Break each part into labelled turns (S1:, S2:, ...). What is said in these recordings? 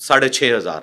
S1: 6500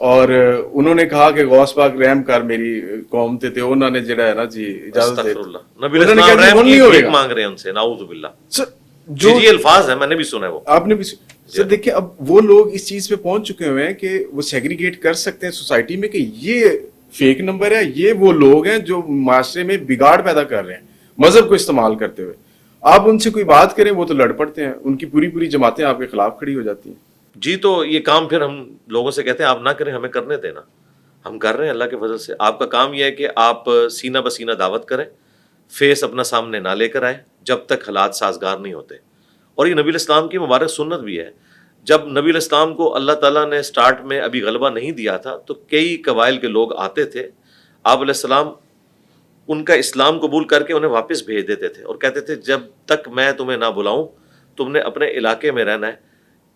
S2: اور انہوں نے کہا کہ غوث پاک رحم کر میری قوم تے انہوں نے جڑا ہے نا جی اجازت دے
S1: استغفر اللہ، نبی
S2: انہوں نے
S1: الاسلام
S2: کہا کہ
S1: رحم
S2: وہ
S1: کی
S2: نہیں
S1: بھیک
S2: ہوگا
S1: مانگ رہے ہیں ان سے، نعوذ باللہ.
S2: سر
S1: جی
S2: جو
S1: جی الفاظ ہیں، میں نے بھی سنا ہے وہ.
S2: آپ نے بھی سر دیکھیں اب وہ لوگ اس چیز پہ پہنچ چکے ہوئے ہیں کہ وہ سیگریگیٹ کر سکتے ہیں سوسائٹی میں کہ یہ فیک نمبر ہے، یہ وہ لوگ ہیں جو معاشرے میں بگاڑ پیدا کر رہے ہیں مذہب کو استعمال کرتے ہوئے. آپ ان سے کوئی بات کریں وہ تو لڑ پڑتے ہیں، ان کی پوری پوری جماعتیں آپ کے خلاف کھڑی ہو جاتی ہیں.
S1: جی تو یہ کام پھر ہم لوگوں سے کہتے ہیں آپ نہ کریں، ہمیں کرنے دینا. ہم کر رہے ہیں اللہ کے فضل سے. آپ کا کام یہ ہے کہ آپ سینہ بسینہ دعوت کریں، فیس اپنا سامنے نہ لے کر آئیں جب تک حالات سازگار نہیں ہوتے. اور یہ نبی الاسلام کی مبارک سنت بھی ہے. جب نبی الاسلام کو اللہ تعالیٰ نے سٹارٹ میں ابھی غلبہ نہیں دیا تھا تو کئی قبائل کے لوگ آتے تھے، آپ علیہ السلام ان کا اسلام قبول کر کے انہیں واپس بھیج دیتے تھے اور کہتے تھے جب تک میں تمہیں نہ بلاؤں تم نے اپنے علاقے میں رہنا ہے،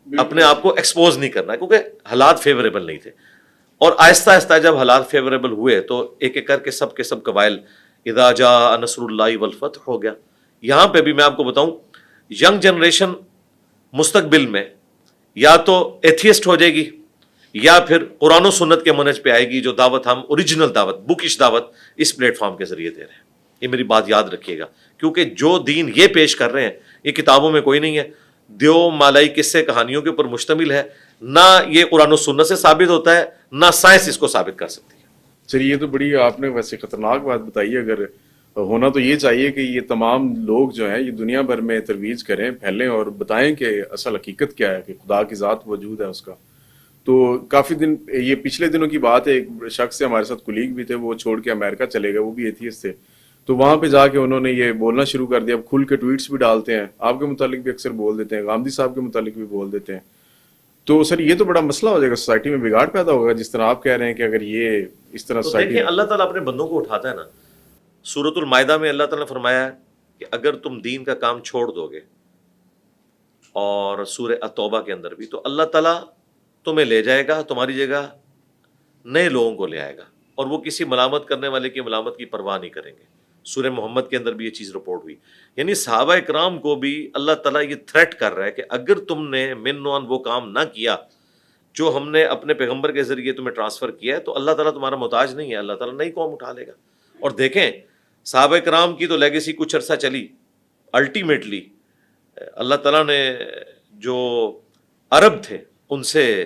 S1: اپنے آپ کو ایکسپوز نہیں کرنا ہے، کیونکہ حالات فیوریبل نہیں تھے. اور آہستہ آہستہ جب حالات فیوریبل ہوئے تو ایک ایک کر کے سب قبائل اذا جاء نصر اللہ والفتح ہو گیا. یہاں پہ بھی میں آپ کو بتاؤں، ینگ جنریشن مستقبل میں یا تو ایتھیسٹ ہو جائے گی یا پھر قرآن و سنت کے منہج پہ آئے گی، جو دعوت ہم اوریجنل دعوت، بکش دعوت اس پلیٹ فارم کے ذریعے دے رہے ہیں. یہ میری بات یاد رکھیے گا، کیونکہ جو دین یہ پیش کر رہے ہیں یہ کتابوں میں کوئی نہیں ہے، دیو مالائی قصے کہانیوں کے اوپر مشتمل ہے. نہ یہ قرآن و سنت سے ثابت ہوتا ہے، نہ سائنس اس کو ثابت کر سکتی ہے.
S2: سر یہ تو بڑی آپ نے ویسے خطرناک بات بتائی ہے. اگر ہونا تو یہ چاہیے کہ یہ تمام لوگ جو ہیں یہ دنیا بھر میں ترویج کریں، پھیلیں اور بتائیں کہ اصل حقیقت کیا ہے، کہ خدا کی ذات وجود ہے اس کا. تو کافی دن یہ پچھلے دنوں کی بات ہے، ایک شخص سے ہمارے ساتھ کولیگ بھی تھے، وہ چھوڑ کے امریکہ چلے گئے، وہ بھی ایتھیسٹ تھے. تو وہاں پہ جا کے انہوں نے یہ بولنا شروع کر دیا. اب کھل کے ٹویٹس بھی ڈالتے ہیں، آپ کے متعلق بھی اکثر بول دیتے ہیں، غامدی صاحب کے متعلق بھی بول دیتے ہیں. تو سر یہ تو بڑا مسئلہ ہو جائے گا، سوسائٹی میں بگاڑ پیدا ہوگا جس طرح آپ کہہ رہے ہیں کہ اگر یہ اس طرح
S1: تو
S2: سوسائٹی.
S1: دیکھیں اللہ تعالیٰ اپنے بندوں کو اٹھاتا ہے نا. سورۃ المائدہ میں اللہ تعالیٰ نے فرمایا ہے کہ اگر تم دین کا کام چھوڑ دو گے، اور سورہ التوبہ کے اندر بھی، تو اللہ تعالیٰ تمہیں لے جائے گا، تمہاری جگہ نئے لوگوں کو لے آئے گا، اور وہ کسی ملامت کرنے والے کی ملامت کی پرواہ نہیں کریں گے. سورہ محمد کے اندر بھی یہ چیز رپورٹ ہوئی. یعنی صحابہ اکرام کو بھی اللہ تعالیٰ یہ تھریٹ کر رہا ہے کہ اگر تم نے من وہ کام نہ کیا جو ہم نے اپنے پیغمبر کے ذریعے تمہیں ٹرانسفر کیا ہے، تو اللہ تعالیٰ تمہارا محتاج نہیں ہے، اللہ تعالیٰ نئی قوم اٹھا لے گا. اور دیکھیں صحابہ کرام کی تو لیگیسی کچھ عرصہ چلی، الٹیمیٹلی اللہ تعالیٰ نے جو عرب تھے ان سے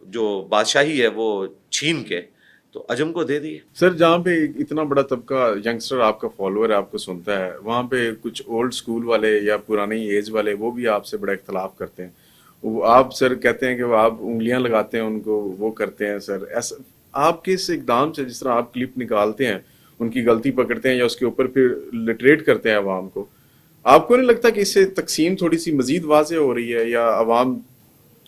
S1: جو بادشاہی ہے وہ چھین کے تو عجم کو دے دی.
S2: سر جہاں پہ اتنا بڑا طبقہ ینگسٹر آپ کا فالوور ہے، آپ کو سنتا ہے، وہاں پہ کچھ اولڈ سکول والے یا پرانی ایج والے وہ بھی آپ سے بڑا اختلاف کرتے ہیں. آپ سر کہتے ہیں کہ وہ آپ انگلیاں لگاتے ہیں ان کو، وہ کرتے ہیں. سر ایسا آپ کے اس اقدام سے، جس طرح آپ کلپ نکالتے ہیں، ان کی غلطی پکڑتے ہیں یا اس کے اوپر پھر لٹریٹ کرتے ہیں عوام کو، آپ کو نہیں لگتا کہ اس سے تقسیم تھوڑی سی مزید واضح ہو رہی ہے یا عوام؟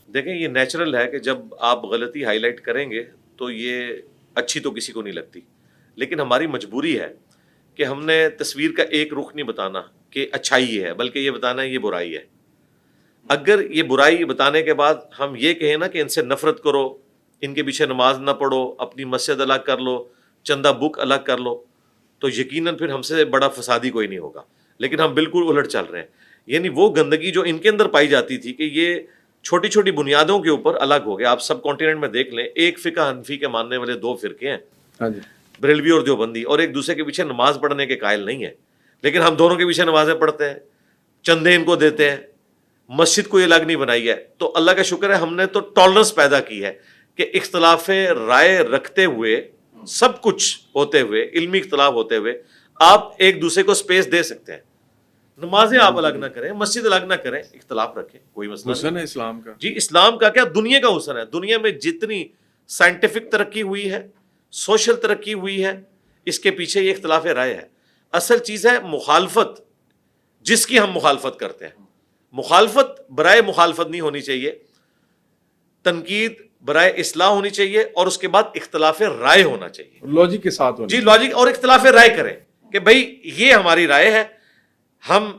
S1: دیکھیں یہ نیچرل ہے کہ جب آپ غلطی ہائی لائٹ کریں گے تو یہ اچھی تو کسی کو نہیں لگتی، لیکن ہماری مجبوری ہے کہ ہم نے تصویر کا ایک رخ نہیں بتانا کہ اچھائی ہے، بلکہ یہ بتانا ہے یہ برائی ہے. اگر یہ برائی بتانے کے بعد ہم یہ کہیں نا کہ ان سے نفرت کرو، ان کے پیچھے نماز نہ پڑھو، اپنی مسجد الگ کر لو، چندہ بک الگ کر لو، تو یقیناً پھر ہم سے بڑا فسادی کوئی نہیں ہوگا. لیکن ہم بالکل الٹ چل رہے ہیں. یعنی وہ گندگی جو ان کے اندر پائی جاتی تھی کہ یہ چھوٹی چھوٹی بنیادوں کے اوپر الگ ہو گیا. آپ سب کانٹیننٹ میں دیکھ لیں، ایک فقہ حنفی کے ماننے والے دو فرقے ہیں،
S2: ہاں جی،
S1: بریلوی اور دیوبندی، اور ایک دوسرے کے پیچھے نماز پڑھنے کے قائل نہیں ہے. لیکن ہم دونوں کے پیچھے نمازیں پڑھتے ہیں، چندے ان کو دیتے ہیں، مسجد کو یہ الگ نہیں بنائی ہے. تو اللہ کا شکر ہے ہم نے تو ٹالرنس پیدا کی ہے کہ اختلاف رائے رکھتے ہوئے، سب کچھ ہوتے ہوئے، علمی اختلاف ہوتے ہوئے آپ ایک دوسرے کو سپیس دے سکتے ہیں. نمازیں آپ الگ نہ کریں، مسجد الگ نہ کریں، اختلاف رکھیں، کوئی مسئلہ نہیں.
S2: حسن ہے اسلام کا.
S1: جی اسلام کا کیا، دنیا کا حسن ہے. دنیا میں جتنی سائنٹیفک ترقی ہوئی ہے، سوشل ترقی ہوئی ہے، اس کے پیچھے یہ اختلاف رائے ہے. اصل چیز ہے مخالفت، جس کی ہم مخالفت کرتے ہیں. مخالفت برائے مخالفت نہیں ہونی چاہیے، تنقید برائے اصلاح ہونی چاہیے، اور اس کے بعد اختلاف رائے ہونا چاہیے.
S2: لاجک کے ساتھ ہونا.
S1: جی لاجک اور اختلاف رائے کریں کہ بھائی یہ ہماری رائے ہے، ہم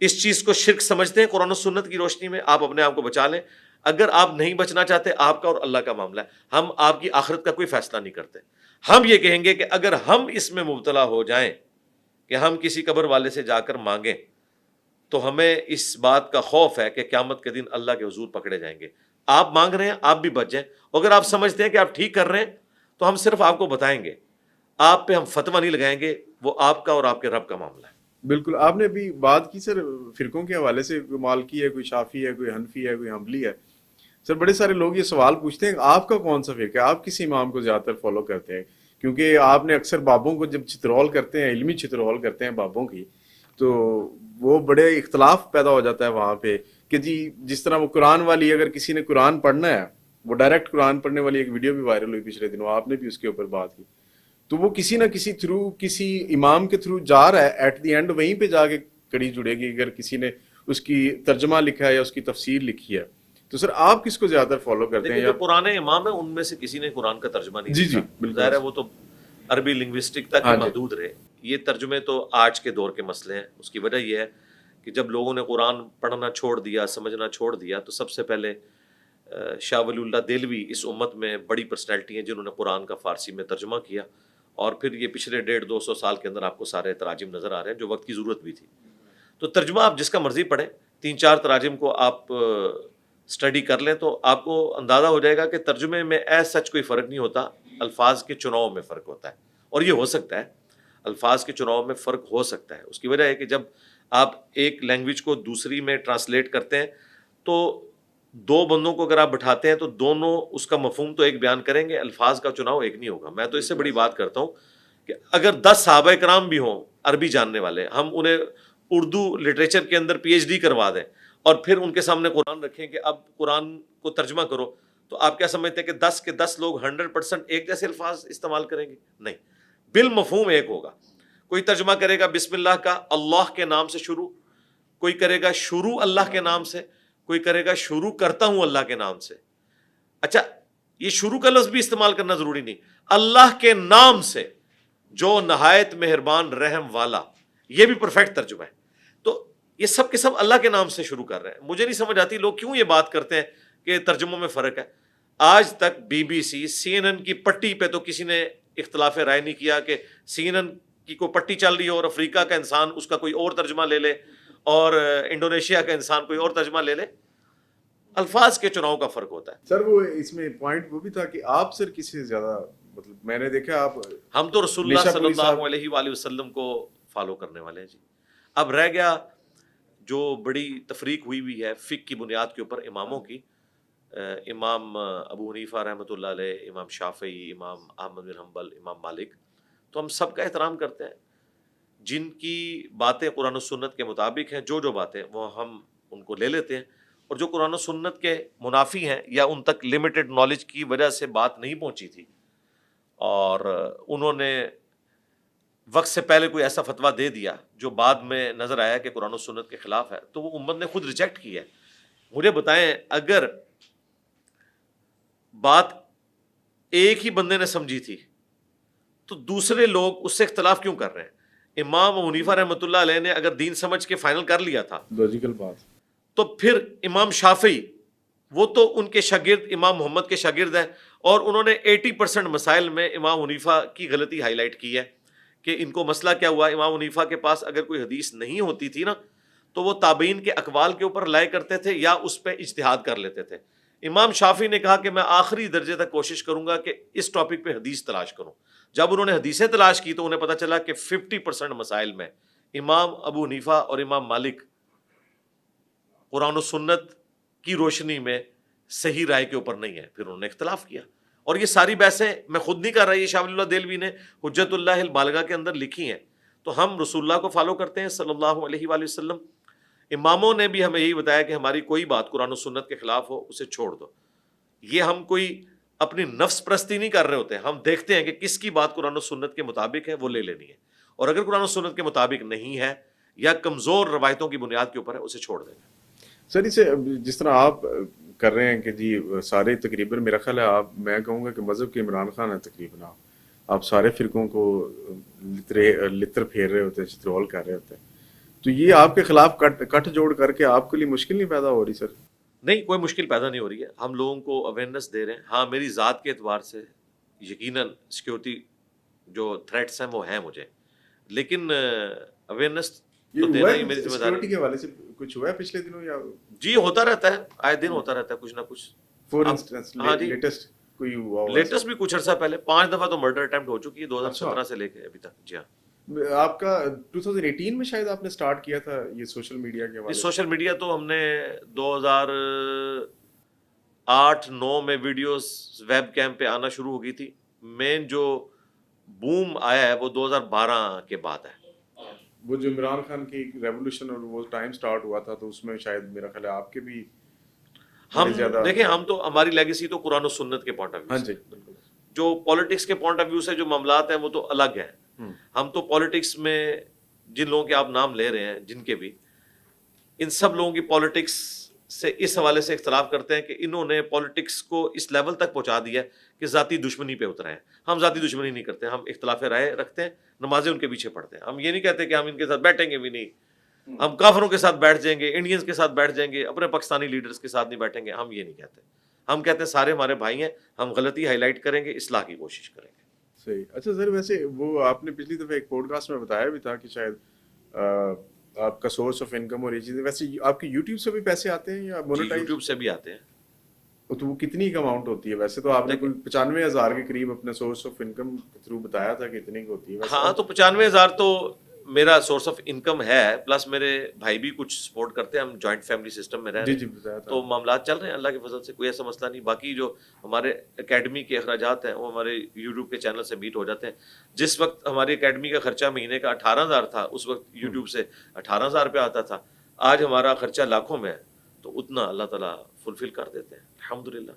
S1: اس چیز کو شرک سمجھتے ہیں. قرآن و سنت کی روشنی میں آپ اپنے آپ کو بچا لیں. اگر آپ نہیں بچنا چاہتے، آپ کا اور اللہ کا معاملہ ہے. ہم آپ کی آخرت کا کوئی فیصلہ نہیں کرتے. ہم یہ کہیں گے کہ اگر ہم اس میں مبتلا ہو جائیں کہ ہم کسی قبر والے سے جا کر مانگیں تو ہمیں اس بات کا خوف ہے کہ قیامت کے دن اللہ کے حضور پکڑے جائیں گے. آپ مانگ رہے ہیں آپ بھی بچ جائیں. اگر آپ سمجھتے ہیں کہ آپ ٹھیک کر رہے ہیں تو ہم صرف آپ کو بتائیں گے, آپ پہ ہم فتویٰ نہیں لگائیں گے, وہ آپ کا اور آپ کے رب کا معاملہ ہے.
S2: بالکل. آپ نے ابھی بات کی سر فرقوں کے حوالے سے, کوئی مالکی ہے, کوئی شافی ہے, کوئی حنفی ہے, کوئی حنبلی ہے. سر بڑے سارے لوگ یہ سوال پوچھتے ہیں آپ کا کون سا فرقہ ہے, آپ کس امام کو زیادہ تر فالو کرتے ہیں؟ کیونکہ آپ نے اکثر بابوں کو جب چترول کرتے ہیں, علمی چترول کرتے ہیں بابوں کی, تو وہ بڑے اختلاف پیدا ہو جاتا ہے وہاں پہ کہ جی جس طرح وہ قرآن والی, اگر کسی نے قرآن پڑھنا ہے, وہ ڈائریکٹ قرآن پڑھنے والی ایک ویڈیو بھی وائرل ہوئی پچھلے دنوں, آپ نے بھی اس کے اوپر بات کی, تو وہ کسی نہ کسی تھرو, کسی امام کے تھرو جا رہا ہے, ایٹ دی اینڈ وہیں پہ جا کے کڑی جڑے گی اگر کسی نے اس کی ترجمہ لکھا ہے یا اس کی تفسیر لکھی ہے. تو سر آپ کس کو زیادہ فالو کرتے ہیں؟
S1: دیکھیں جو پرانے امام ہیں ان میں سے کسی نے قرآن کا ترجمہ نہیں
S2: جی
S1: لکھا.
S2: جی بالکل.
S1: ظاہر ہے وہ تو عربی لنگوسٹک تک ہی محدود رہے. یہ ترجمے تو آج کے دور کے مسئلے ہیں. اس کی وجہ یہ ہے کہ جب لوگوں نے قرآن پڑھنا چھوڑ دیا, سمجھنا چھوڑ دیا, تو سب سے پہلے شاہ ولی اللہ دہلوی اس امت میں بڑی پرسنالٹی ہیں جنہوں نے قرآن کا فارسی میں ترجمہ کیا, اور پھر یہ پچھلے 150-200 سال کے اندر آپ کو سارے تراجم نظر آ رہے ہیں جو وقت کی ضرورت بھی تھی. تو ترجمہ آپ جس کا مرضی پڑھیں, 3-4 تراجم کو آپ اسٹڈی کر لیں تو آپ کو اندازہ ہو جائے گا کہ ترجمے میں ایز سچ کوئی فرق نہیں ہوتا, الفاظ کے چناؤ میں فرق ہوتا ہے. اور یہ ہو سکتا ہے, الفاظ کے چناؤ میں فرق ہو سکتا ہے. اس کی وجہ ہے کہ جب آپ ایک لینگویج کو دوسری میں ٹرانسلیٹ کرتے ہیں تو 2 بندوں کو اگر آپ بٹھاتے ہیں تو دونوں اس کا مفہوم تو ایک بیان کریں گے, الفاظ کا چناؤ ایک نہیں ہوگا. میں تو اس سے بڑی بات کرتا ہوں کہ اگر 10 صحابہ کرام بھی ہوں عربی جاننے والے, ہم انہیں اردو لٹریچر کے اندر PhD کروا دیں اور پھر ان کے سامنے قرآن رکھیں کہ اب قرآن کو ترجمہ کرو, تو آپ کیا سمجھتے ہیں کہ 10 کے 10 لوگ 100% ایک جیسے الفاظ استعمال کریں گے؟ نہیں, بالمفہوم ایک ہوگا. کوئی ترجمہ کرے گا بسم اللہ کا اللہ کے نام سے شروع, کوئی کرے گا شروع اللہ کے نام سے, کوئی کرے گا شروع کرتا ہوں اللہ کے نام سے. اچھا یہ شروع کا لفظ بھی استعمال کرنا ضروری نہیں, اللہ کے نام سے جو نہایت مہربان رحم والا, یہ بھی پرفیکٹ ترجمہ ہے. تو یہ سب کے سب اللہ کے نام سے شروع کر رہے ہیں. مجھے نہیں سمجھ آتی لوگ کیوں یہ بات کرتے ہیں کہ ترجموں میں فرق ہے. آج تک BBC CNN کی پٹی پہ تو کسی نے اختلاف رائے نہیں کیا کہ CNN کی کوئی پٹی چل رہی ہو اور افریقہ کا انسان اس کا کوئی اور ترجمہ لے لے اور انڈونیشیا کا انسان کوئی اور ترجمہ لے لے. الفاظ کے چناؤ کا فرق ہوتا ہے.
S2: سر وہ اس میں پوائنٹ وہ بھی تھا کہ آپ سر کسی سے زیادہ, مطلب میں نے دیکھا آپ,
S1: ہم تو رسول اللہ صلی اللہ علیہ وآلہ وسلم کو فالو کرنے والے ہیں جی. اب رہ گیا جو بڑی تفریق ہوئی ہے فقہ کی بنیاد کے اوپر اماموں کی, امام ابو حنیفہ رحمۃ اللہ علیہ, امام شافعی, امام احمد بن حنبل, امام مالک, تو ہم سب کا احترام کرتے ہیں. جن کی باتیں قرآن و سنت کے مطابق ہیں, جو باتیں وہ ہم ان کو لے لیتے ہیں, اور جو قرآن و سنت کے منافی ہیں یا ان تک لمیٹڈ نالج کی وجہ سے بات نہیں پہنچی تھی اور انہوں نے وقت سے پہلے کوئی ایسا فتویٰ دے دیا جو بعد میں نظر آیا کہ قرآن و سنت کے خلاف ہے, تو وہ امت نے خود ریجیکٹ کی ہے. مجھے بتائیں اگر بات ایک ہی بندے نے سمجھی تھی تو دوسرے لوگ اس سے اختلاف کیوں کر رہے ہیں؟ امام ابو حنیفہ رحمۃ اللہ علیہ نے اگر دین سمجھ کے فائنل کر لیا تھا,
S2: لاجیکل بات,
S1: تو پھر امام شافعی وہ تو ان کے شاگرد امام محمد کے شاگرد ہیں, اور انہوں نے 80% مسائل میں امام حنیفہ کی غلطی ہائی لائٹ کی ہے کہ ان کو مسئلہ کیا ہوا. امام حنیفہ کے پاس اگر کوئی حدیث نہیں ہوتی تھی نا تو وہ تابعین کے اقوال کے اوپر لائے کرتے تھے یا اس پہ اجتہاد کر لیتے تھے. امام شافعی نے کہا کہ میں آخری درجے تک کوشش کروں گا کہ اس ٹاپک پہ حدیث تلاش کروں. جب انہوں نے حدیثیں تلاش کی تو انہیں پتہ چلا کہ 50% مسائل میں امام ابو حنیفہ اور امام مالک قرآن و سنت کی روشنی میں صحیح رائے کے اوپر نہیں ہے. پھر انہوں نے اختلاف کیا, اور یہ ساری بحثیں میں خود نہیں کر رہا, یہ شاہ ولی اللہ دہلوی نے حجت اللہ البالغہ کے اندر لکھی ہیں. تو ہم رسول اللہ کو فالو کرتے ہیں صلی اللہ علیہ وآلہ وسلم. اماموں نے بھی ہمیں یہی بتایا کہ ہماری کوئی بات قرآن و سنت کے خلاف ہو اسے چھوڑ دو. یہ ہم کوئی اپنی نفس پرستی نہیں کر رہے ہوتے, ہم دیکھتے ہیں کہ کس کی بات قرآن و سنت کے مطابق ہے وہ لے لینی ہے, اور اگر قرآن و سنت کے مطابق نہیں ہے یا کمزور روایتوں کی بنیاد کے اوپر ہے اسے چھوڑ دینا.
S2: سر اسے جس طرح آپ کر رہے ہیں کہ جی سارے تقریباً میرا خیال ہے آپ, میں کہوں گا کہ مذہب کے عمران خان ہے تقریباً, آپ سارے فرقوں کو لتر پھیر رہے ہوتے ہیں, چترول کر رہے ہوتے ہیں, تو یہ آپ کے خلاف کٹ جوڑ کر کے آپ کے لیے مشکل نہیں پیدا ہو رہی سر؟
S1: نہیں, کوئی مشکل پیدا نہیں ہو رہی ہے, ہم لوگوں کو اویئرنیس دے رہے ہیں. ہاں میری ذات کے اعتبار سے یقیناً سیکیورٹی جو تھریٹس ہیں وہ ہیں مجھے, لیکن اویئرنیس تو دینا ہی میری ذمہ داری
S2: سیکورٹی کے حوالے سے کچھ ہوا ہے پچھلے دنوں یا
S1: جی ہوتا رہتا ہے, آئے دن ہوتا رہتا ہے کچھ نہ کچھ.
S2: فور انسٹنس
S1: ہاں جی,
S2: لیٹسٹ کوئی ہوا ہوا
S1: لیٹسٹ بھی کچھ عرصہ پہلے 5 دفعہ تو مرڈر اٹیمپٹ ہو چکی ہے 2017
S2: اچھا.
S1: سے لے کے ابھی تک. جی ہاں,
S2: آپ کا 2018 میں شاید آپ نے سٹارٹ کیا تھا یہ سوشل میڈیا کے
S1: یہ
S2: حوالے سے؟
S1: سوشل میڈیا تو ہم نے 2008-9 میں ویڈیوز ویب کیم پہ آنا شروع ہو گئی تھی. مین جو بوم آیا ہے وہ 2012 کے بعد ہے.
S2: وہ جو عمران خان کی ریولوشن اور وہ ٹائم سٹارٹ ہوا تھا تو اس میں شاید میرا خیال ہے آپ کے بھی
S1: ہم
S2: بڑے زیادہ.
S1: دیکھیں, ہم تو ہماری لیگیسی تو قرآن و سنت کے پوائنٹ آف
S2: ہاں
S1: ویو
S2: جی
S1: سے,
S2: بالکل.
S1: جو پالیٹکس کے پوائنٹ آف ویو سے جو معاملات ہیں وہ تو الگ ہیں. ہم تو پالیٹکس میں جن لوگوں کے آپ نام لے رہے ہیں جن کے بھی, ان سب لوگوں کی پالیٹکس سے اس حوالے سے اختلاف کرتے ہیں کہ انہوں نے پالیٹکس کو اس لیول تک پہنچا دیا کہ ذاتی دشمنی پہ اترے ہیں. ہم ذاتی دشمنی نہیں کرتے, ہم اختلاف رائے رکھتے ہیں, نمازیں ان کے پیچھے پڑھتے ہیں. ہم یہ نہیں کہتے کہ ہم ان کے ساتھ بیٹھیں گے بھی نہیں, ہم کافروں کے ساتھ بیٹھ جائیں گے, انڈینز کے ساتھ بیٹھ جائیں گے, اپنے پاکستانی لیڈرز کے ساتھ نہیں بیٹھیں گے. ہم یہ نہیں کہتے. ہم کہتے ہیں سارے ہمارے بھائی ہیں, ہم غلطی ہائی لائٹ کریں گے, اصلاح کی کوشش کریں گے.
S2: صحیح. اچھا سر, ویسے وہ آپ نے پچھلی دفعہ ایک پوڈ کاسٹ میں بتایا بھی تھا کہ شاید آپ کا سورس آف انکم اور یہ چیزیں, ویسے آپ کی یوٹیوب سے بھی پیسے آتے ہیں یا
S1: جی
S2: مونیٹائز؟
S1: یوٹیوب سے بھی آتے ہیں.
S2: تو وہ کتنی اماؤنٹ ہوتی ہے ویسے؟ تو آپ نے کوئی 95,000 کے قریب اپنے سورس آف انکم کے تھرو بتایا تھا کہ اتنی کی ہوتی ہے ویسے.
S1: ہاں تو 95,000 تو میرا سورس آف انکم ہے, پلس میرے بھائی بھی کچھ سپورٹ کرتے ہیں, ہم جوائنٹ فیملی سسٹم میں رہ رہے
S2: جی
S1: ہیں.
S2: جی بتایا تھا.
S1: تو معاملات چل رہے ہیں اللہ کے فضل سے, کوئی ایسا مسئلہ نہیں. باقی جو ہمارے اکیڈمی کے اخراجات ہیں وہ ہمارے یوٹیوب کے چینل سے میٹ ہو جاتے ہیں. جس وقت ہماری اکیڈمی کا خرچہ مہینے کا 18,000 تھا, اس وقت یوٹیوب سے 18,000 روپیہ آتا تھا. آج ہمارا خرچہ لاکھوں میں ہے, تو اتنا اللہ تعالیٰ فلفل کر دیتے ہیں الحمدللہ.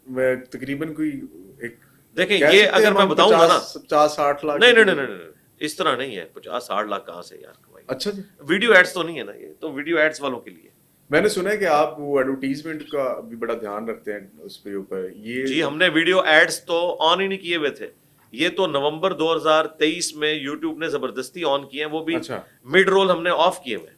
S2: میں تقریباً کوئی ایک
S1: دیکھیں یہ اگر میں بتاؤں گا نا
S2: 50-60 لاکھ.
S1: نہیں اس طرح نہیں ہے. 50-60 لاکھ کہاں سے یار کمائی.
S2: اچھا جی,
S1: ویڈیو ایڈز تو نہیں ہے نا, یہ تو ویڈیو ایڈز والوں کے لیے.
S2: میں نے سنا ہے کہ آپ وہ ایڈورٹیزمنٹ کا بھی بڑا دھیان رکھتے ہیں اس پہ اوپر. یہ
S1: جی ہم نے ویڈیو ایڈز تو آن ہی نہیں کیے ہوئے تھے. یہ تو نومبر 2023 میں یوٹیوب نے زبردستی آن کیے ہیں, وہ بھی
S2: اچھا
S1: مڈ رول ہم نے آف کیے ہوئے,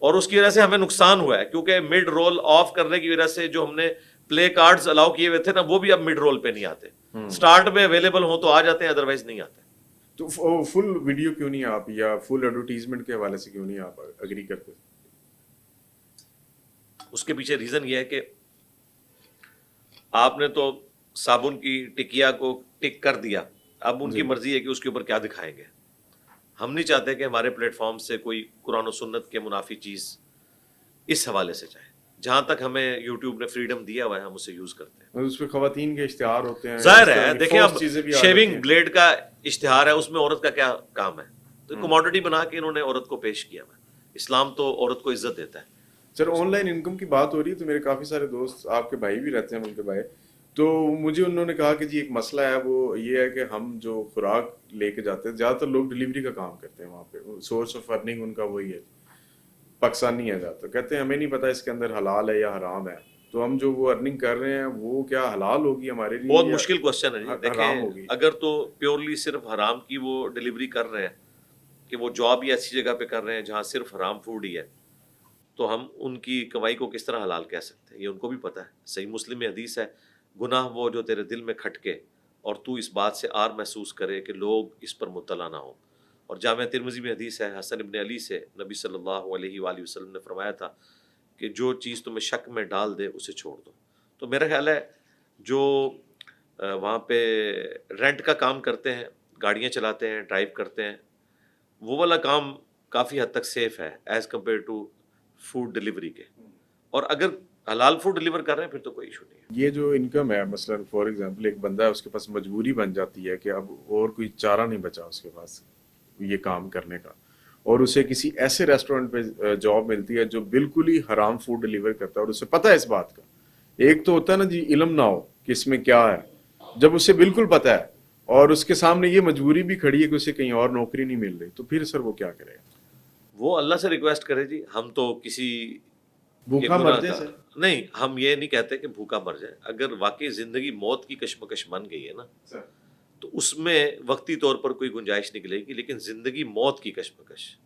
S1: اور اس کی وجہ سے ہمیں نقصان ہوا ہے, کیونکہ مڈ رول آف کرنے کی وجہ سے جو ہم نے پلے کارڈز الاؤ کیے ہوئے تھے نا, وہ بھی اب مڈ رول پہ نہیں آتے. سٹارٹ میں اویلیبل ہوں تو آ جاتے ہیں, ادروائز نہیں آتے.
S2: تو فل ویڈیو کیوں نہیں آپ, یا فل ایڈورٹیزمنٹ کے حوالے سے کیوں نہیں آپ اگری کرتے؟
S1: اس کے پیچھے ریزن یہ ہے کہ آپ نے تو صابن کی ٹکیا کو ٹک کر دیا, اب ان کی مرضی ہے کہ اس کے اوپر کیا دکھائیں گے. ہم نہیں چاہتے کہ ہمارے پلیٹ فارم سے کوئی قرآن و سنت کے منافی چیز اس حوالے سے جائے. جہاں تک ہمیں یوٹیوب نے فریڈم دیا ہوا ہے ہم اسے یوز کرتے ہیں.
S2: اس پہ خواتین کے اشتہار ہوتے ہیں,
S1: ظاہر ہے, دیکھیں اب شیونگ بلیڈ کا اشتہار ہے, اس میں عورت کا کیا کام ہے؟ تو کموڈٹی بنا کے انہوں نے عورت کو پیش کیا ہے. اسلام تو عورت کو عزت دیتا ہے.
S2: سر آن لائن انکم کی بات ہو رہی ہے تو میرے کافی سارے دوست آپ کے بھائی بھی رہتے ہیں, ان کے بھائی, تو مجھے انہوں نے کہا کہ جی ایک مسئلہ ہے, وہ یہ ہے کہ ہم جو خوراک لے کے جاتے ہیں, زیادہ تر لوگ ڈلیوری کا کام کرتے ہیں وہاں پہ, سورس آف ارننگ ان کا وہی ہے, پاکستانی ہے زیادہ تر. کہتے ہیں ہمیں نہیں پتا اس کے اندر حلال ہے یا حرام ہے, تو ہم جو وہ ارننگ کر رہے ہیں وہ کیا حلال ہوگی ہمارے لیے؟
S1: بہت مشکل کوشچن ہے جی.
S2: حرام ہوگی؟
S1: دیکھیں اگر تو پیورلی صرف حرام کی وہ ڈلیوری کر رہے ہیں, کہ وہ جاب ہی ایسی جگہ پہ کر رہے ہیں جہاں صرف حرام فوڈ ہی ہے, تو ہم ان کی کمائی کو کس طرح حلال کہہ سکتے ہیں؟ یہ ان کو بھی پتہ ہے. صحیح مسلم میں حدیث ہے, گناہ وہ جو تیرے دل میں کھٹکے اور تو اس بات سے آر محسوس کرے کہ لوگ اس پر مطلع نہ ہوں. اور جامعہ ترمذی میں حدیث ہے حسن ابن علی سے, نبی صلی اللہ علیہ وآلہ وسلم نے فرمایا تھا کہ جو چیز تمہیں شک میں ڈال دے اسے چھوڑ دو. تو میرا خیال ہے جو وہاں پہ رینٹ کا کام کرتے ہیں, گاڑیاں چلاتے ہیں, ڈرائیو کرتے ہیں, وہ والا کام کافی حد تک سیف ہے as compare to food delivery کے. اور اگر حلال فوڈ ڈلیور کر رہے ہیں پھر تو کوئی ایشو نہیں ہے.
S2: یہ جو انکم ہے, مثلا فار ایگزامپل ایک بندہ ہے, اس کے پاس مجبوری بن جاتی ہے کہ اب اور کوئی چارہ نہیں بچا اس کے پاس یہ کام کرنے کا, اور اسے کسی ایسے ریسٹورینٹ پہ جاب ملتی ہے جو بالکل ہی حرام فوڈ ڈلیور کرتا ہے, اور اسے پتہ ہے اس بات کا. ایک تو ہوتا ہے نا جی علم نہ ہو کہ اس میں کیا ہے, جب اسے بالکل پتہ ہے اور اس کے سامنے یہ مجبوری بھی کھڑی ہے کہ اسے کہیں اور نوکری نہیں مل رہی, تو پھر سر وہ کیا کرے گا؟
S1: وہ اللہ سے ریکویسٹ کرے جی. ہم تو کسی
S2: بھوکا مر جائے سر
S1: نہیں, ہم یہ نہیں کہتے کہ بھوکا مر جائے. اگر واقعی زندگی موت کی کشمکش بن گئی ہے نا, تو اس میں وقتی طور پر کوئی گنجائش نکلے گی, لیکن زندگی موت کی کشمکش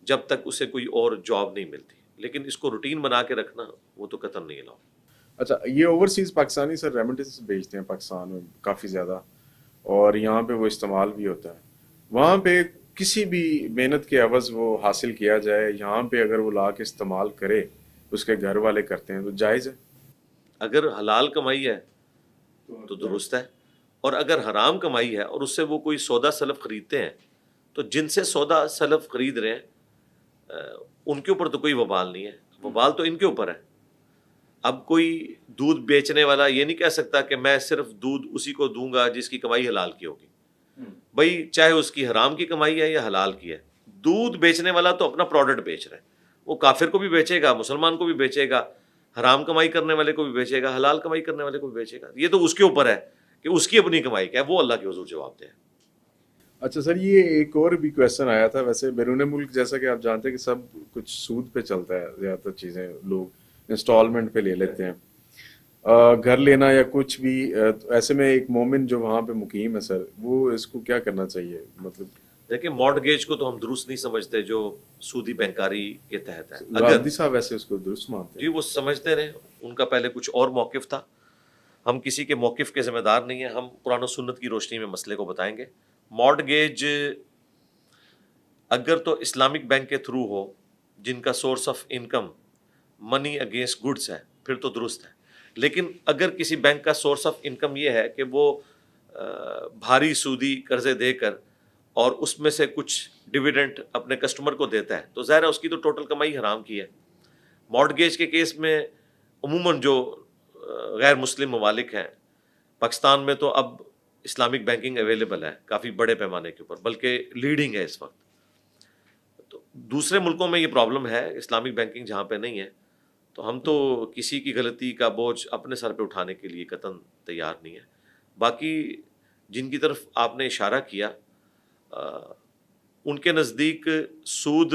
S1: جب تک اسے کوئی اور جاب نہیں ملتی. لیکن اس کو روٹین بنا کے رکھنا وہ تو قطعاً نہیں الاؤ.
S2: اچھا, یہ اوورسیز پاکستانی سر ریمیٹنس بھیجتے ہیں پاکستان میں کافی زیادہ, اور یہاں پہ وہ استعمال بھی ہوتا ہے. وہاں پہ کسی بھی محنت کے عوض وہ حاصل کیا جائے, یہاں پہ اگر وہ لا کے استعمال کرے, اس کے گھر والے کرتے ہیں تو جائز ہے.
S1: اگر حلال کمائی ہے تو درست ہے, اور اگر حرام کمائی ہے اور اس سے وہ کوئی سودا سلف خریدتے ہیں تو جن سے سودا سلف خرید رہے ہیں ان کے اوپر تو کوئی وبال نہیں ہے, وبال تو ان کے اوپر ہے. اب کوئی دودھ بیچنے والا یہ نہیں کہہ سکتا کہ میں صرف دودھ اسی کو دوں گا جس کی کمائی حلال کی ہوگی. بھائی چاہے اس کی حرام کی کمائی ہے یا حلال کی ہے, دودھ بیچنے والا تو اپنا پروڈکٹ بیچ رہا ہے, وہ کافر کو بھی بیچے گا, مسلمان کو بھی بیچے گا, حرام کمائی کرنے والے کو بھی بیچے گا, حلال کمائی کرنے والے کو بھی بیچے گا. یہ تو اس کے اوپر ہے کہ اس کی اپنی کمائی کیا ہے, وہ اللہ کے حضور جواب دے.
S2: اچھا سر, یہ ایک اور بھی کویشچن آیا تھا. ویسے بیرون ملک جیسا کہ آپ جانتے ہیں کہ سب کچھ سود پہ چلتا ہے, زیادہ تر چیزیں لوگ انسٹالمنٹ پہ لے لیتے ہیں, گھر لینا یا کچھ بھی. ایسے میں ایک مومن جو وہاں پہ مقیم ہے سر, وہ اس کو کیا کرنا چاہیے؟ مطلب
S1: دیکھیں مارٹگیج کو تو ہم درست نہیں سمجھتے جو سودی بینکاری کے تحت ہے.
S2: غازی صاحب ویسے اس کو درست مانتے ہیں.
S1: جی وہ سمجھتے رہے, ان کا پہلے کچھ اور موقف تھا, ہم کسی کے موقف کے ذمہ دار نہیں ہیں, ہم قرآن و سنت کی روشنی میں مسئلے کو بتائیں گے. مارٹگیج اگر تو اسلامک بینک کے تھرو ہو جن کا source of income money against goods ہے پھر تو درست ہے, لیکن اگر کسی بینک کا سورس آف انکم یہ ہے کہ وہ بھاری سودی قرضے دے کر اور اس میں سے کچھ ڈویڈنٹ اپنے کسٹمر کو دیتا ہے تو ظاہر ہے اس کی تو ٹوٹل کمائی حرام کی ہے. مارٹگیج کے کیس میں عموماً جو غیر مسلم ممالک ہیں, پاکستان میں تو اب اسلامک بینکنگ اویلیبل ہے کافی بڑے پیمانے کے اوپر, بلکہ لیڈنگ ہے اس وقت. تو دوسرے ملکوں میں یہ پرابلم ہے, اسلامک بینکنگ جہاں پہ نہیں ہے, تو ہم تو کسی کی غلطی کا بوجھ اپنے سر پہ اٹھانے کے لیے قطعاً تیار نہیں ہے. باقی جن کی طرف آپ نے اشارہ کیا ان کے نزدیک سود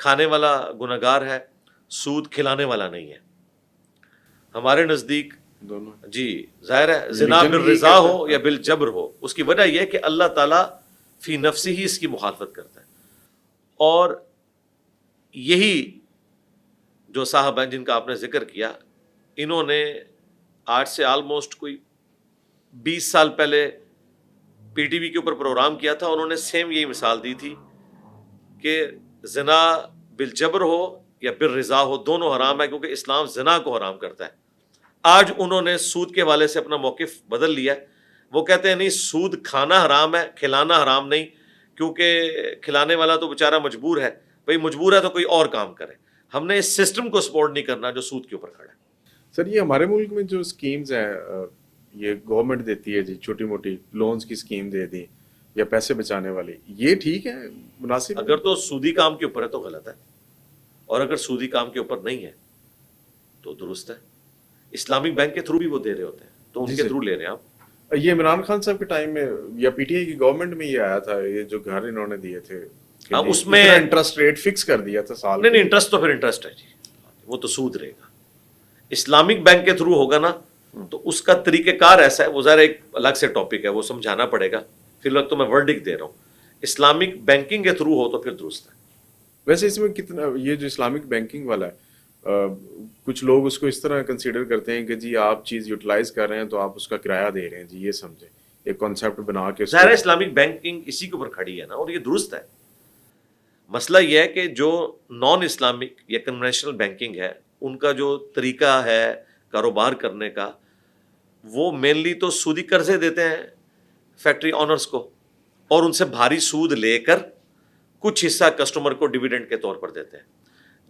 S1: کھانے والا گنہگار ہے, سود کھلانے والا نہیں ہے. ہمارے نزدیک
S2: دونوں
S1: جی ظاہر ہے زنا بالرضا ہو یا بالجبر ہو, اس کی وجہ یہ ہے کہ اللہ تعالیٰ فی نفسی ہی اس کی مخالفت کرتا ہے. اور یہی جو صاحب ہیں جن کا آپ نے ذکر کیا, انہوں نے آج سے آلموسٹ کوئی 20 سال پہلے پی ٹی وی کے اوپر پروگرام کیا تھا, انہوں نے سیم یہی مثال دی تھی کہ زنا بالجبر ہو یا بالرضا ہو دونوں حرام ہے, کیونکہ اسلام زنا کو حرام کرتا ہے. آج انہوں نے سود کے حوالے سے اپنا موقف بدل لیا ہے, وہ کہتے ہیں نہیں سود کھانا حرام ہے, کھلانا حرام نہیں, کیونکہ کھلانے والا تو بیچارہ مجبور ہے, بھئی مجبور ہے تو کوئی اور کام کرے. ہم نے اس سسٹم کو سپورٹ نہیں کرنا جو سود کے اوپر کھڑا ہے.
S2: سر یہ ہمارے ملک میں جو اسکیمز ہیں یہ گورنمنٹ دیتی ہے جی, چھوٹی موٹی لونز کی اسکیم دے دی یا پیسے بچانے والی, یہ ٹھیک ہے, مناسب؟
S1: اگر تو سودی کام کے اوپر ہے تو غلط ہے, اور اگر سودی کام کے اوپر نہیں ہے تو درست ہے. اسلامک بینک کے تھرو بھی وہ دے رہے ہوتے ہیں تو ان کے تھرو لے رہے ہیں آپ.
S2: یہ عمران خان صاحب کے ٹائم میں یا پی ٹی آئی کی گورنمنٹ میں یہ آیا تھا, یہ جو گھر انہوں نے دیے تھے
S1: اس میں
S2: انٹرسٹ ریٹ فکس کر دیا تھا سال.
S1: نہیں انٹرسٹ تو پھر انٹرسٹ ہے جی, وہ تو سود رہے گا. اسلامک بینک کے تھرو ہوگا نا تو اس کا طریقہ کار ایسا ہے, وہ ذرا ایک الگ سے ٹاپک ہے, وہ سمجھانا پڑے گا. فی الوقت تو میں ورڈک دے رہا ہوں, اسلامک بینکنگ کے تھرو ہو تو پھر درست ہے.
S2: ویسے اس میں کتنا یہ جو اسلامک بینکنگ والا ہے, کچھ لوگ اس کو اس طرح کنسیڈر کرتے ہیں کہ جی آپ چیز یوٹیلائز کر رہے ہیں تو آپ اس کا کرایہ دے رہے ہیں جی, یہ سمجھیں ایک کانسیپٹ بنا کے.
S1: ظاہر ہے اسلامک بینکنگ اسی کے اوپر کھڑی ہے نا, اور یہ درست ہے. مسئلہ یہ ہے کہ جو نان اسلامک یا کنونشنل بینکنگ ہے ان کا جو طریقہ ہے کاروبار کرنے کا, وہ مینلی تو سودی قرضے دیتے ہیں فیکٹری آنرز کو, اور ان سے بھاری سود لے کر کچھ حصہ کسٹمر کو ڈیویڈنڈ کے طور پر دیتے ہیں.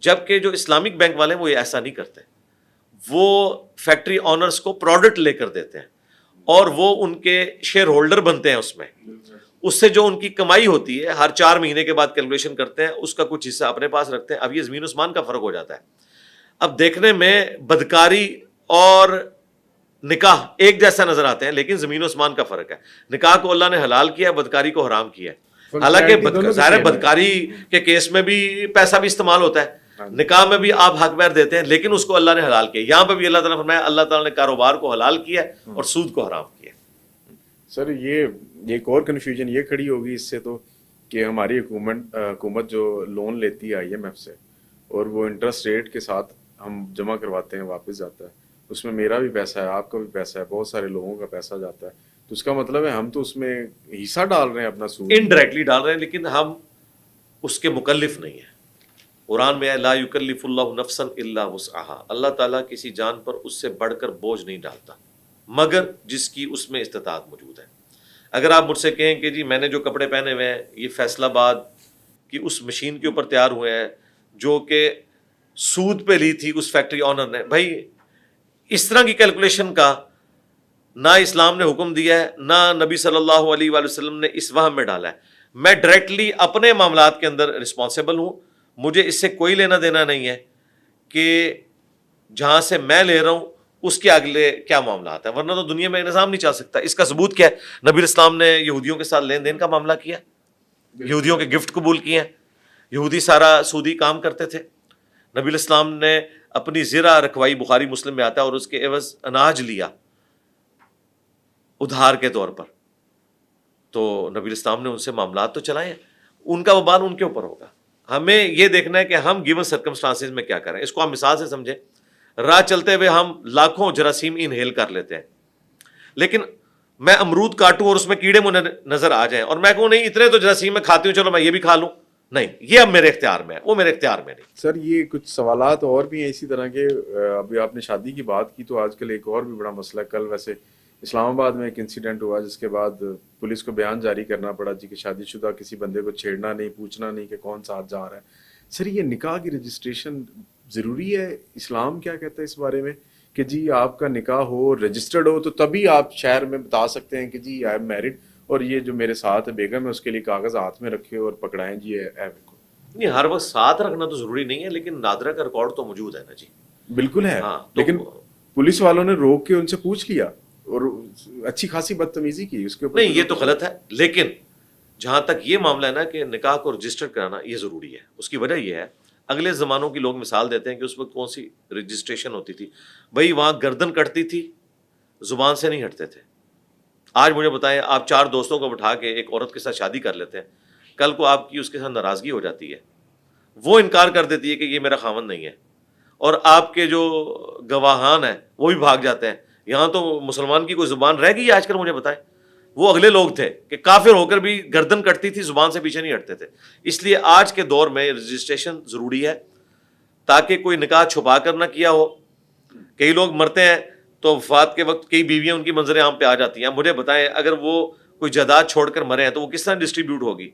S1: جبکہ جو اسلامک بینک والے ہیں وہ ایسا نہیں کرتے, وہ فیکٹری آنرز کو پروڈکٹ لے کر دیتے ہیں اور وہ ان کے شیئر ہولڈر بنتے ہیں. اس میں اس سے جو ان کی کمائی ہوتی ہے ہر 4 مہینے کے بعد کیلکولیشن کرتے ہیں, اس کا کچھ حصہ اپنے پاس رکھتے ہیں. اب یہ زمین عثمان کا فرق ہو جاتا ہے. اب دیکھنے میں بدکاری اور نکاح ایک جیسا نظر آتے ہیں, لیکن زمین عثمان کا فرق ہے. نکاح کو اللہ نے حلال کیا, بدکاری کو حرام کیا ہے. حالانکہ ظاہر بدکاری کے کیس میں بھی پیسہ بھی استعمال ہوتا ہے, نکاح میں بھی آپ حق بیر دیتے ہیں, لیکن اس کو اللہ نے حلال کیا. یہاں پہ بھی اللہ تعالیٰ نے فرمایا اللہ تعالیٰ نے کاروبار کو حلال کیا اور سود کو حرام کیا.
S2: سر یہ ایک اور کنفیوژن یہ کھڑی ہوگی اس سے تو کہ ہماری حکومت جو لون لیتی ہے IMF سے اور وہ انٹرسٹ ریٹ کے ساتھ ہم جمع کرواتے ہیں واپس جاتا ہے, اس میں میرا بھی پیسہ ہے, آپ کا بھی پیسہ ہے, بہت سارے لوگوں کا پیسہ جاتا ہے, تو اس کا مطلب ہے ہم تو اس میں حصہ ڈال رہے ہیں اپنا سود.
S1: انڈائریکٹلی ڈال رہے ہیں، لیکن ہم اس کے مکلف نہیں ہیں. قرآن میں ہے لا یکلف اللہ نفسا الا وسعها، اللہ تعالیٰ کسی جان پر اس سے بڑھ کر بوجھ نہیں ڈالتا مگر جس کی اس میں استطاعت موجود ہے. اگر آپ مجھ سے کہیں کہ جی میں نے جو کپڑے پہنے ہوئے ہیں یہ فیصل آباد کی اس مشین کے اوپر تیار ہوئے ہیں جو کہ سود پہ لی تھی اس فیکٹری آنر نے، بھائی اس طرح کی کیلکولیشن کا نہ اسلام نے حکم دیا ہے، نہ نبی صلی اللہ علیہ وآلہ وسلم نے اس وہم میں ڈالا ہے. میں ڈائریکٹلی اپنے معاملات کے اندر رسپانسیبل ہوں، مجھے اس سے کوئی لینا دینا نہیں ہے کہ جہاں سے میں لے رہا ہوں اس کے اگلے کیا معاملات ہیں، ورنہ تو دنیا میں نظام نہیں چل سکتا. اس کا ثبوت کیا ہے؟ نبی اسلام نے یہودیوں کے ساتھ لین دین کا معاملہ کیا، یہودیوں کے گفٹ قبول کیے ہیں، یہودی سارا سودی کام کرتے تھے. نبی الاسلام نے اپنی زرہ رکھوائی، بخاری مسلم میں آتا ہے، اور اس کے عوض اناج لیا ادھار کے طور پر. تو نبی الاسلام نے ان سے معاملات تو چلائے ہیں، ان کا وبال ان کے اوپر ہوگا. ہمیں یہ دیکھنا ہے کہ ہم گیون سرکمسٹانسز میں کیا کریں. اس کو ہم مثال سے سمجھیں، راہ چلتے ہوئے ہم لاکھوں جراثیم انہیل کر لیتے ہیں، لیکن میں امرود کاٹوں اور اس میں کیڑے مجھے نظر آ جائیں اور میں کہوں نہیں اتنے تو جراثیم میں کھاتی ہوں چلو میں یہ بھی کھا لوں، نہیں، یہ اب میرے اختیار میں ہے، وہ میرے اختیار میں نہیں.
S2: سر یہ کچھ سوالات اور بھی ہیں اسی طرح کے. ابھی آپ نے شادی کی بات کی تو آج کل ایک اور بھی بڑا مسئلہ ہے. کل ویسے اسلام آباد میں ایک انسیڈنٹ ہوا جس کے بعد پولیس کو بیان جاری کرنا پڑا جی کہ شادی شدہ کسی بندے کو چھیڑنا نہیں، پوچھنا نہیں کہ کون ساتھ جا رہا ہے. سر یہ نکاح کی رجسٹریشن ضروری ہے؟ اسلام کیا کہتا ہے اس بارے میں کہ جی آپ کا نکاح ہو، رجسٹرڈ ہو، تو تبھی آپ شہر میں بتا سکتے ہیں کہ جی آئی ایم میرڈ اور یہ جو میرے ساتھ ہے بیگم ہے اس کے لیے کاغذ ہاتھ میں رکھے اور پکڑائیں جی اے کو.
S1: نہیں، ہر وقت ساتھ رکھنا تو ضروری نہیں ہے، لیکن نادرہ کا ریکارڈ تو موجود ہے نا جی.
S2: بالکل ہے،
S1: ہاں،
S2: لیکن پولیس والوں نے روک کے ان سے پوچھ لیا اور اچھی خاصی بدتمیزی کی اس کے اوپر.
S1: نہیں، یہ تو غلط ہے. لیکن جہاں تک یہ معاملہ ہے نا کہ نکاح کو رجسٹر کرانا یہ ضروری ہے. اس کی وجہ یہ ہے، اگلے زمانوں کی لوگ مثال دیتے ہیں کہ اس وقت کون سی رجسٹریشن ہوتی تھی. بھائی وہاں گردن کٹتی تھی، زبان سے نہیں ہٹتے تھے. آج مجھے بتائیں، آپ 4 دوستوں کو بٹھا کے ایک عورت کے ساتھ شادی کر لیتے ہیں، کل کو آپ کی اس کے ساتھ ناراضگی ہو جاتی ہے، وہ انکار کر دیتی ہے کہ یہ میرا خاوند نہیں ہے، اور آپ کے جو گواہان ہیں وہ بھی بھاگ جاتے ہیں. یہاں تو مسلمان کی کوئی زبان رہ گئی آج کل؟ مجھے بتائیں. وہ اگلے لوگ تھے کہ کافر ہو کر بھی گردن کٹتی تھی، زبان سے پیچھے نہیں ہٹتے تھے. اس لیے آج کے دور میں رجسٹریشن ضروری ہے تاکہ کوئی نکاح چھپا کر نہ کیا ہو. کئی لوگ مرتے ہیں تو وفات کے وقت کئی بیویاں ان کی منظر عام پہ آ جاتی ہیں. مجھے بتائیں اگر وہ کوئی جائیداد چھوڑ کر مرے ہیں تو وہ کس طرح ڈسٹریبیوٹ ہوگی؟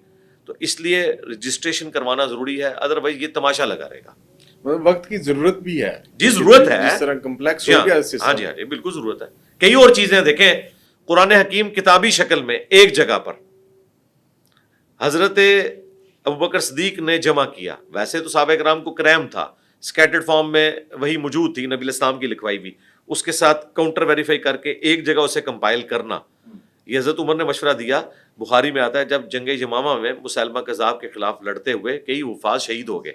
S1: تو اس لیے رجسٹریشن کروانا ضروری ہے، ادروائز یہ تماشا لگا رہے گا.
S2: وقت کی ضرورت بھی ہے
S1: جی، ضرورت ہے.
S2: جس طرح کمپلیکس ہو گیا اس
S1: ہاں جی، بالکل ضرورت ہے. کئی اور چیزیں دیکھیں، قرآن حکیم کتابی شکل میں ایک جگہ پر حضرت ابوبکر صدیق نے جمع کیا. ویسے تو صحابہ کرام کو کریم تھا، سکیٹرڈ فارم میں وہی موجود تھی نبی الاسلام کی لکھوائی بھی، اس کے ساتھ کاؤنٹر ویریفائی کر کے ایک جگہ اسے کمپائل کرنا. یہ حضرت عمر نے مشورہ دیا. بخاری میں آتا ہے جب جنگ یمامہ میں مسیلمہ کذاب کے خلاف لڑتے ہوئے کئی حفاظ شہید ہو گئے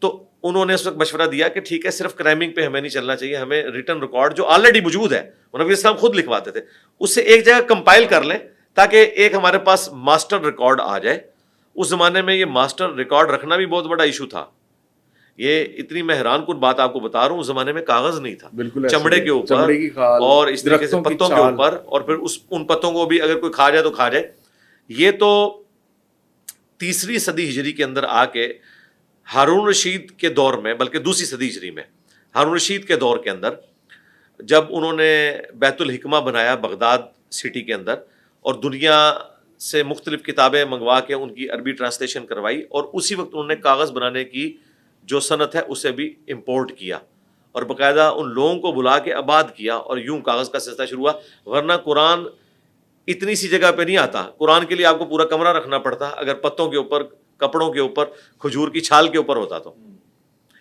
S1: تو انہوں نے اس وقت مشورہ دیا کہ ٹھیک ہے صرف کرائمنگ پہ ہمیں نہیں چلنا چاہیے، ہمیں ریٹن ریکارڈ جو آلریڈی موجود ہے، وہ نبی اسلام خود لکھواتے تھے، اس سے ایک جگہ کمپائل کر لیں تاکہ ایک ہمارے پاس ماسٹر ریکارڈ آ جائے. اس زمانے میں یہ ماسٹر ریکارڈ رکھنا بھی بہت بڑا ایشو تھا. یہ اتنی میں حیران کن بات آپ کو بتا رہا ہوں، اس زمانے میں کاغذ نہیں تھا، چمڑے کے اوپر اور اس طریقے سے پتوں کے اوپر، اور پھر ان پتوں کو بھی اگر کوئی کھا جائے تو کھا جائے. یہ تو 3 صدی ہجری کے اندر آ کے ہارون رشید کے دور میں، بلکہ 2 صدی ہجری میں ہارون رشید کے دور کے اندر جب انہوں نے بیت الحکمہ بنایا بغداد سٹی کے اندر، اور دنیا سے مختلف کتابیں منگوا کے ان کی عربی ٹرانسلیشن کروائی، اور اسی وقت انہوں نے کاغذ بنانے کی جو صنعت ہے اسے بھی امپورٹ کیا اور باقاعدہ ان لوگوں کو بلا کے آباد کیا، اور یوں کاغذ کا سلسلہ شروع ہوا. ورنہ قرآن اتنی سی جگہ پہ نہیں آتا. قرآن کے لیے آپ کو پورا کمرہ رکھنا پڑتا اگر پتوں کے اوپر، کپڑوں کے اوپر، کھجور کی چھال کے اوپر ہوتا. تو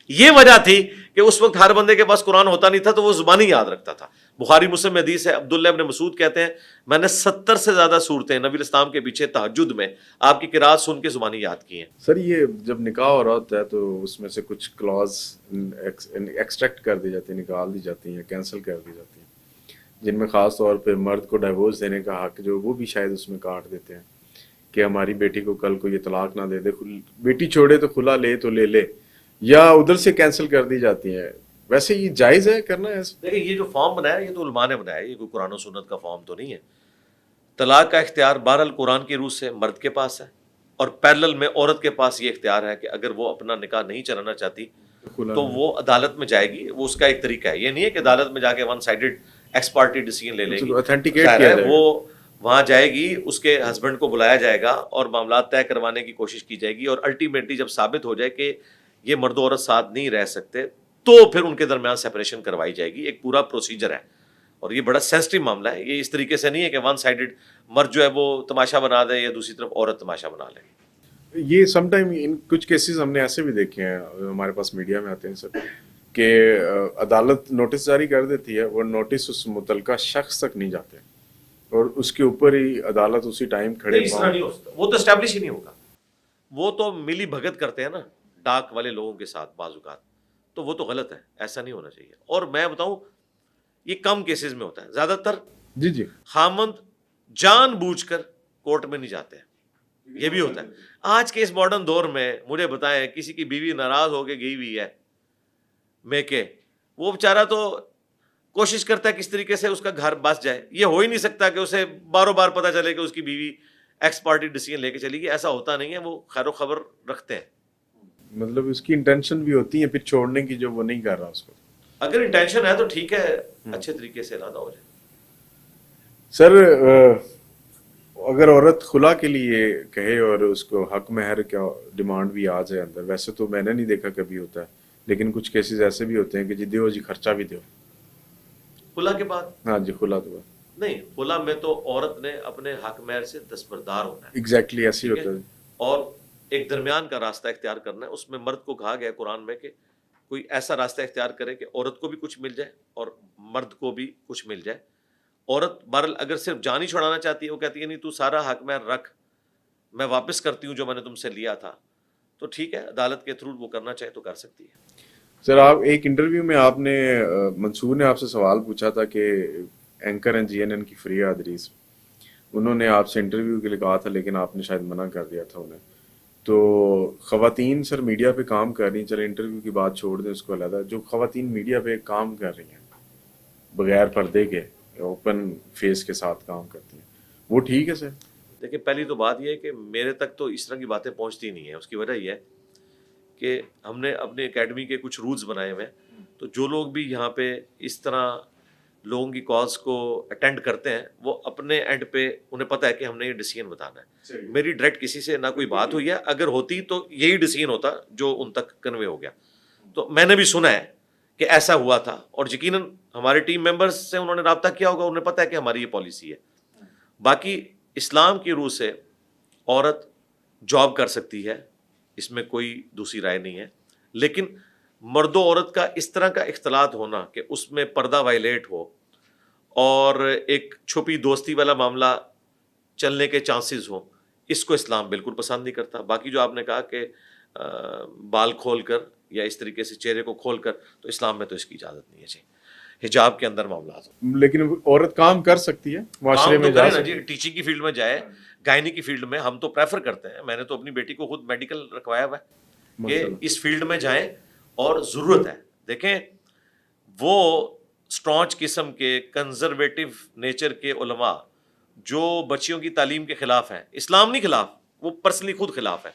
S1: یہ وجہ تھی کہ اس وقت ہر بندے کے پاس قرآن ہوتا نہیں تھا تو وہ زبانی یاد رکھتا تھا. بخاری مسلم میں حدیث ہے، عبداللہ ابن مسعود کہتے ہیں میں نے 70 سے زیادہ صورتیں نبی الاسلام کے پیچھے تہجد میں آپ کی قرات سن کے زبانی یاد کی ہیں.
S2: سر یہ جب نکاح ہو رہا ہوتا ہے تو اس میں سے کچھ کلاز ایکسٹریکٹ کر دی جاتی ہیں، نکال دی جاتی ہیں، کینسل کر دی جاتی ہیں، جن میں خاص طور پہ مرد کو ڈائیورس دینے کا حق جو وہ بھی شاید اس میں کاٹ دیتے ہیں کہ ہماری بیٹی کو کل کو یہ طلاق نہ دے دے، بیٹی چھوڑے تو کھلا لے تو لے لے، یا ادھر سے کینسل کر دی جاتی ہیں. ویسے یہ جائز ہے کرنا ہے؟
S1: دیکھیں یہ جو فارم بنایا یہ تو علماء نے بنایا، یہ کوئی قرآن و سنت کا فارم تو نہیں ہے. طلاق کا اختیار بہرحال قرآن کی روح سے مرد کے پاس ہے، اور پیرلل میں عورت کے پاس یہ اختیار ہے کہ اگر وہ اپنا نکاح نہیں چلانا چاہتی تو وہ عدالت میں جائے گی. وہ اس کا ایک طریقہ ہے، یہ نہیں ہے کہ عدالت میں جا کے one sided x party decision لے لے گی.
S2: authenticated
S1: ظاہر
S2: کیا
S1: ہے
S2: جائے گا.
S1: وہ وہاں جائے گی، اس کے ہسبینڈ کو بلایا جائے گا اور معاملات طے کروانے کی کوشش کی جائے گی، اور الٹیمیٹلی جب ثابت ہو جائے کہ یہ مرد و عورت ساتھ نہیں رہ سکتے تو پھر ان کے درمیان سیپریشن کروائی جائے گی. ایک پورا پروسیجر ہے، اور یہ بڑا سینسٹیو معاملہ ہے. یہ اس طریقے سے نہیں ہے کہ ون سائیڈڈ مرد جو ہے وہ تماشا بنا دے یا دوسری طرف عورت تماشا بنا لے.
S2: یہ سم ٹائم ان کچھ کیسز ہم نے ایسے بھی دیکھے ہیں، ہمارے پاس میڈیا میں آتے ہیں سر، کہ عدالت نوٹس جاری کر دیتی ہے، وہ نوٹس اس متعلقہ شخص تک نہیں جاتے، اور اس کے اوپر ہی عدالت اسی ٹائم کھڑے
S1: نہیں، اس طرح نہیں ہو سکتا. وہ تو اسٹیبلش ہی نہیں ہوگا. وہ تو ملی بھگت کرتے ہیں نا ڈاک والے لوگوں کے ساتھ بعض اوقات، تو وہ تو غلط ہے، ایسا نہیں ہونا چاہیے. اور میں بتاؤں یہ کم کیسز میں ہوتا ہے، زیادہ تر
S2: جی جی
S1: خامند جان بوجھ کر کورٹ میں نہیں جاتے ہیں. یہ بھی ہوتا ہے. آج کے اس ماڈرن دور میں مجھے بتائیں، کسی کی بیوی ناراض ہو کے گئی ہوئی ہے میکے، وہ بیچارہ تو کوشش کرتا ہے کس طریقے سے اس کا گھر بس جائے. یہ ہو ہی نہیں سکتا کہ اسے باروں بار پتہ چلے کہ اس کی بیوی ایکس پارٹی ڈیسیژن لے کے چلی گئی. ایسا ہوتا نہیں ہے. وہ خیر و خبر رکھتے ہیں.
S2: مطلب اس کی انٹینشن بھی ہوتی ہے پھر چھوڑنے کی، جو وہ نہیں کر رہا اس کو.
S1: اگر انٹینشن ہے تو ٹھیک ہے، اچھے طریقے سے علیحدہ ہو جائے.
S2: سر اگر عورت خلا کے لیے کہے اور اس کو حق مہر کا ڈیمانڈ بھی آ جائے اندر، ویسے تو میں نے نہیں دیکھا کبھی ہوتا ہے، لیکن کچھ کیسز ایسے بھی ہوتے ہیں کہ جی دیو جی خرچہ بھی دیو.
S1: خلا کے بعد
S2: ہاں جی، خلا تو
S1: نہیں، خلا میں تو عورت نے اپنے حق مہر سے دستبردار ہونا ہے.
S2: ایگزیکٹلی ایسے ہی
S1: ٹھیک
S2: ہوتا
S1: ہے؟
S2: ہے.
S1: اور ایک درمیان کا راستہ اختیار کرنا ہے. اس میں مرد کو کہا گیا قرآن میں کہ کوئی ایسا راستہ اختیار کرے کہ عورت کو بھی کچھ مل جائے اور مرد کو بھی کچھ مل جائے. عورت بہرحال اگر صرف جان ہی چھڑانا چاہتی ہے، وہ کہتی ہے نہیں تو سارا حق مہر رکھ، میں واپس کرتی ہوں جو میں نے تم سے لیا تھا، تو ٹھیک ہے، عدالت کے تھرو وہ کرنا چاہے تو کر سکتی ہے.
S2: سر آپ ایک انٹرویو میں آپ نے منصور نے آپ سے سوال پوچھا تھا کہ اینکر ہیں جی این این کی فریہ ادریس، انہوں نے آپ سے انٹرویو کے لیے کہا تھا لیکن آپ نے شاید منع کر دیا تھا انہیں. تو خواتین سر میڈیا پہ کام کر رہی ہیں، چلے انٹرویو کی بات چھوڑ دیں اس کو علیحدہ، جو خواتین میڈیا پہ کام کر رہی ہیں بغیر پردے کے، اوپن فیس کے ساتھ کام کرتی ہیں، وہ ٹھیک ہے سر؟
S1: دیکھیں، پہلی تو بات یہ ہے کہ میرے تک تو اس طرح کی باتیں پہنچتی نہیں ہیں. اس کی وجہ یہ ہے کہ ہم نے اپنے اکیڈمی کے کچھ رولز بنائے ہوئے ہیں، تو جو لوگ بھی یہاں پہ اس طرح لوگوں کی کالز کو اٹینڈ کرتے ہیں، وہ اپنے اینڈ پہ انہیں پتہ ہے کہ ہم نے یہ ڈیسیژن بتانا ہے. میری ڈائریکٹ کسی سے نہ کوئی بات ہوئی ہے، اگر ہوتی تو یہی ڈیسیژن ہوتا جو ان تک کنوے ہو گیا. تو میں نے بھی سنا ہے کہ ایسا ہوا تھا، اور یقیناً ہمارے ٹیم ممبرز سے انہوں نے رابطہ کیا ہوگا، انہیں پتہ ہے کہ ہماری یہ پالیسی ہے. باقی اسلام کی روح سے عورت جاب کر سکتی ہے، اس میں کوئی دوسری رائے نہیں ہے، لیکن مرد و عورت کا اس طرح کا اختلاط ہونا کہ اس میں پردہ وائلیٹ ہو اور ایک چھپی دوستی والا معاملہ چلنے کے چانسز ہوں، اس کو اسلام بالکل پسند نہیں کرتا. باقی جو آپ نے کہا کہ بال کھول کر یا اس طریقے سے چہرے کو کھول کر، تو اسلام میں تو اس کی اجازت نہیں ہے جی. حجاب کے اندر معاملات ہوں.
S2: لیکن عورت کام کر سکتی ہے معاشرے
S1: کام
S2: میں
S1: تو
S2: جا
S1: کرے نا
S2: سکتی
S1: جی، ٹیچنگ کی فیلڈ میں جائے، گائنی کی فیلڈ میں ہم تو پریفر کرتے ہیں. میں نے تو اپنی بیٹی کو خود میڈیکل رکھوایا ہوا ہے کہ اس فیلڈ میں جائیں، اور ضرورت ہے. دیکھیں، وہ اسٹرانچ قسم کے کنزرویٹو نیچر کے علماء جو بچیوں کی تعلیم کے خلاف ہیں، اسلام نہیں خلاف، وہ پرسنلی خود خلاف ہے.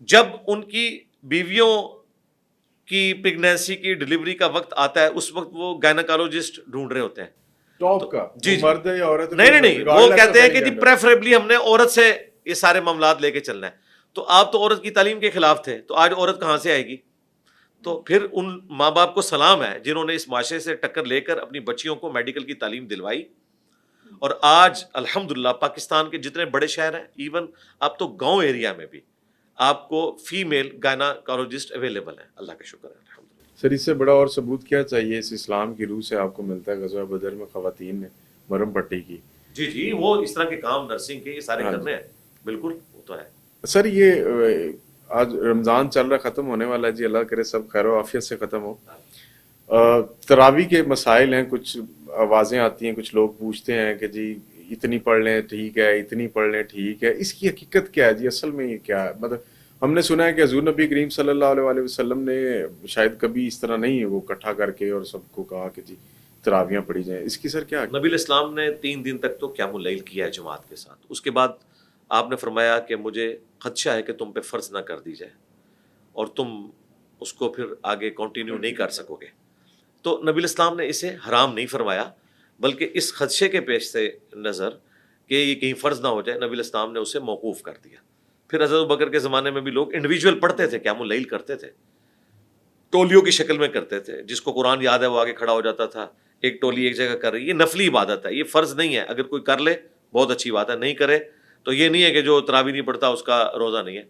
S1: جب ان کی بیویوں کی پریگنینسی کی ڈلیوری کا وقت آتا ہے، اس وقت وہ گائناکالوجسٹ ڈھونڈ رہے ہوتے ہیں.
S2: ٹاپ کا
S1: جی
S2: مرد ہے یا عورت ہے؟
S1: نہیں، وہ کہتے ہیں کہ جی پریفریبلی ہم نے عورت سے یہ سارے معاملات لے کے چلنا ہے. تو آپ تو عورت کی تعلیم کے خلاف تھے، تو آج عورت کہاں سے آئے گی؟ تو پھر ان ماں باپ کو سلام ہے جنہوں نے اس معاشرے سے ٹکر لے کر اپنی بچیوں کو میڈیکل کی تعلیم دلوائی. اور آج الحمدللہ پاکستان کے جتنے بڑے شہر ہیں، ایون اب تو گاؤں ایریا میں بھی آپ کو فیمیل گائناکالوجسٹ اویلیبل ہیں. اللہ کا شکر ہے، الحمدللہ.
S2: سر اس سے بڑا اور ثبوت کیا چاہیے اس اسلام کی روح سے آپ کو ملتا ہے غزوہ بدر میں خواتین نے مرم پٹی کی؟
S1: جی وہ اس طرح کے کام نرسنگ کے یہ سارے کرنے ہیں، بالکل وہ تو ہے.
S2: سر یہ آج رمضان چل رہا، ختم ہونے والا ہے جی، اللہ کرے سب خیر و عافیت سے ختم ہو. تراویح کے مسائل ہیں، کچھ آوازیں آتی ہیں، کچھ لوگ پوچھتے ہیں کہ جی اتنی پڑھ لیں ٹھیک ہے، اتنی پڑھ لیں ٹھیک ہے. اس کی حقیقت کیا ہے جی؟ اصل میں یہ کیا ہے؟ مطلب ہم نے سنا ہے کہ حضور نبی کریم صلی اللہ علیہ وسلم نے شاید کبھی اس طرح نہیں وہ اکٹھا کر کے اور سب کو کہا کہ جی تراویاں پڑھی جائیں، اس کی سر کیا؟
S1: نبی الاسلام نے 3 دن تک تو قیام اللیل کیا ہے جماعت کے ساتھ. اس کے بعد آپ نے فرمایا کہ مجھے خدشہ ہے کہ تم پہ فرض نہ کر دی جائے اور تم اس کو پھر آگے کنٹینیو نہیں کر سکو گے. تو نبی الاسلام نے اسے حرام نہیں فرمایا، بلکہ اس خدشے کے پیش سے نظر کہ یہ کہیں فرض نہ ہو جائے، نبی الاسلام نے اسے موقوف کر دیا. پھر حضرت ابوبکر کے زمانے میں بھی لوگ انڈیویجول پڑھتے تھے، قیام اللیل کرتے تھے، ٹولیوں کی شکل میں کرتے تھے. جس کو قرآن یاد ہے وہ آگے کھڑا ہو جاتا تھا، ایک ٹولی ایک جگہ کر رہی ہے. یہ نفلی عبادت ہے، یہ فرض نہیں ہے. اگر کوئی کر لے بہت اچھی بات ہے، نہیں کرے تو یہ نہیں ہے کہ جو تراویح نہیں پڑھتا اس کا روزہ نہیں ہے.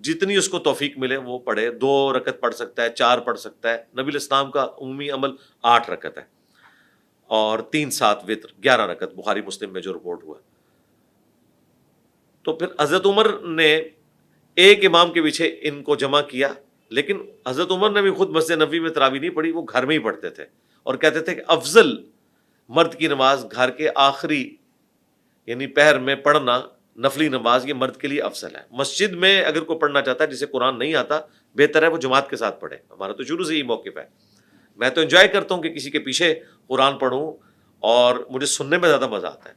S1: جتنی اس کو توفیق ملے وہ پڑھے. 2 رکعت پڑھ سکتا ہے، 4 پڑھ سکتا ہے. نبی الاسلام کا عمومی عمل 8 رکعت ہے اور 3-7 وتر 11 رکعت، بخاری مسلم میں جو رپورٹ ہوا. تو پھر حضرت عمر نے ایک امام کے پیچھے ان کو جمع کیا، لیکن حضرت عمر نے بھی خود مسجد نبوی میں تراویح نہیں پڑھی، وہ گھر میں ہی پڑھتے تھے اور کہتے تھے کہ افضل مرد کی نماز گھر کے آخری یعنی پہر میں پڑھنا، نفلی نماز، یہ مرد کے لیے افضل ہے. مسجد میں اگر کوئی پڑھنا چاہتا ہے جسے قرآن نہیں آتا، بہتر ہے وہ جماعت کے ساتھ پڑھے. ہمارا تو شروع سے یہی موقف ہے. میں تو انجوائے کرتا ہوں کہ کسی کے پیچھے قرآن پڑھوں اور مجھے سننے میں زیادہ مزہ آتا ہے.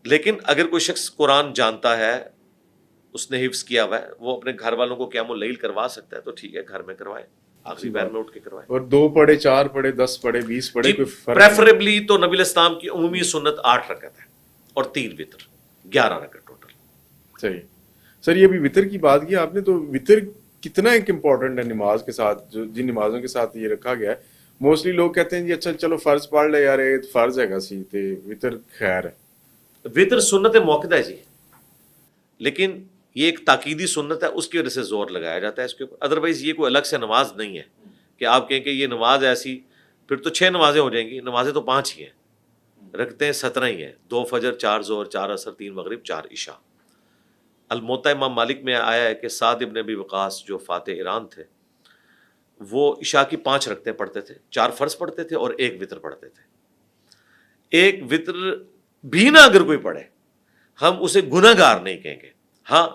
S1: لیکن اگر کوئی شخص قرآن جانتا ہے، اس نے حفظ کیا ہوا ہے، وہ اپنے گھر والوں کو قیام اللیل کروا سکتا ہے تو ٹھیک ہے، گھر میں کروائے، آخری پہر میں اٹھ کے کروائے.
S2: اور 2 پڑھے، 4 پڑھے، 10 پڑھے، 20 پڑھے، کوئی فرق
S1: پریفریبلی تو نبی الاسلام کی عمومی سنت 8 رکعت ہے اور 3 وتر، 11 رکعت ٹوٹل.
S2: صحیح. سر یہ ابھی وطر کی بات کی آپ نے، تو وطر کتنا ایک امپورٹنٹ ہے نماز کے ساتھ، جو جن نمازوں کے ساتھ یہ رکھا گیا ہے. موسٹلی لوگ کہتے ہیں جی اچھا چلو فرض پڑھ لے یار، یہ فرض ہے گا سی تے وطر خیر ہے.
S1: وطر سنت موقدہ ہے جی، لیکن یہ ایک تاکیدی سنت ہے، اس کی وجہ سے زور لگایا جاتا ہے اس کے اوپر. ادروائز یہ کوئی الگ سے نماز نہیں ہے کہ آپ کہیں کہ یہ نماز ایسی، پھر تو 6 نمازیں ہو جائیں گی. نمازیں تو 5 ہی ہیں، رکھتے ہیں 17 ہی ہیں. 2 فجر، 4 ظہر، 4 عصر، 3 مغرب، 4 عشاء. الموطا امام مالک میں آیا ہے کہ سعد ابن ابی وقاص جو فاتح ایران تھے، وہ عشاء کی 5 رکعتیں پڑھتے تھے، 4 فرض پڑھتے تھے اور 1 وتر پڑھتے تھے. 1 وتر بھی نہ اگر کوئی پڑھے، ہم اسے گناہ گار نہیں کہیں گے. ہاں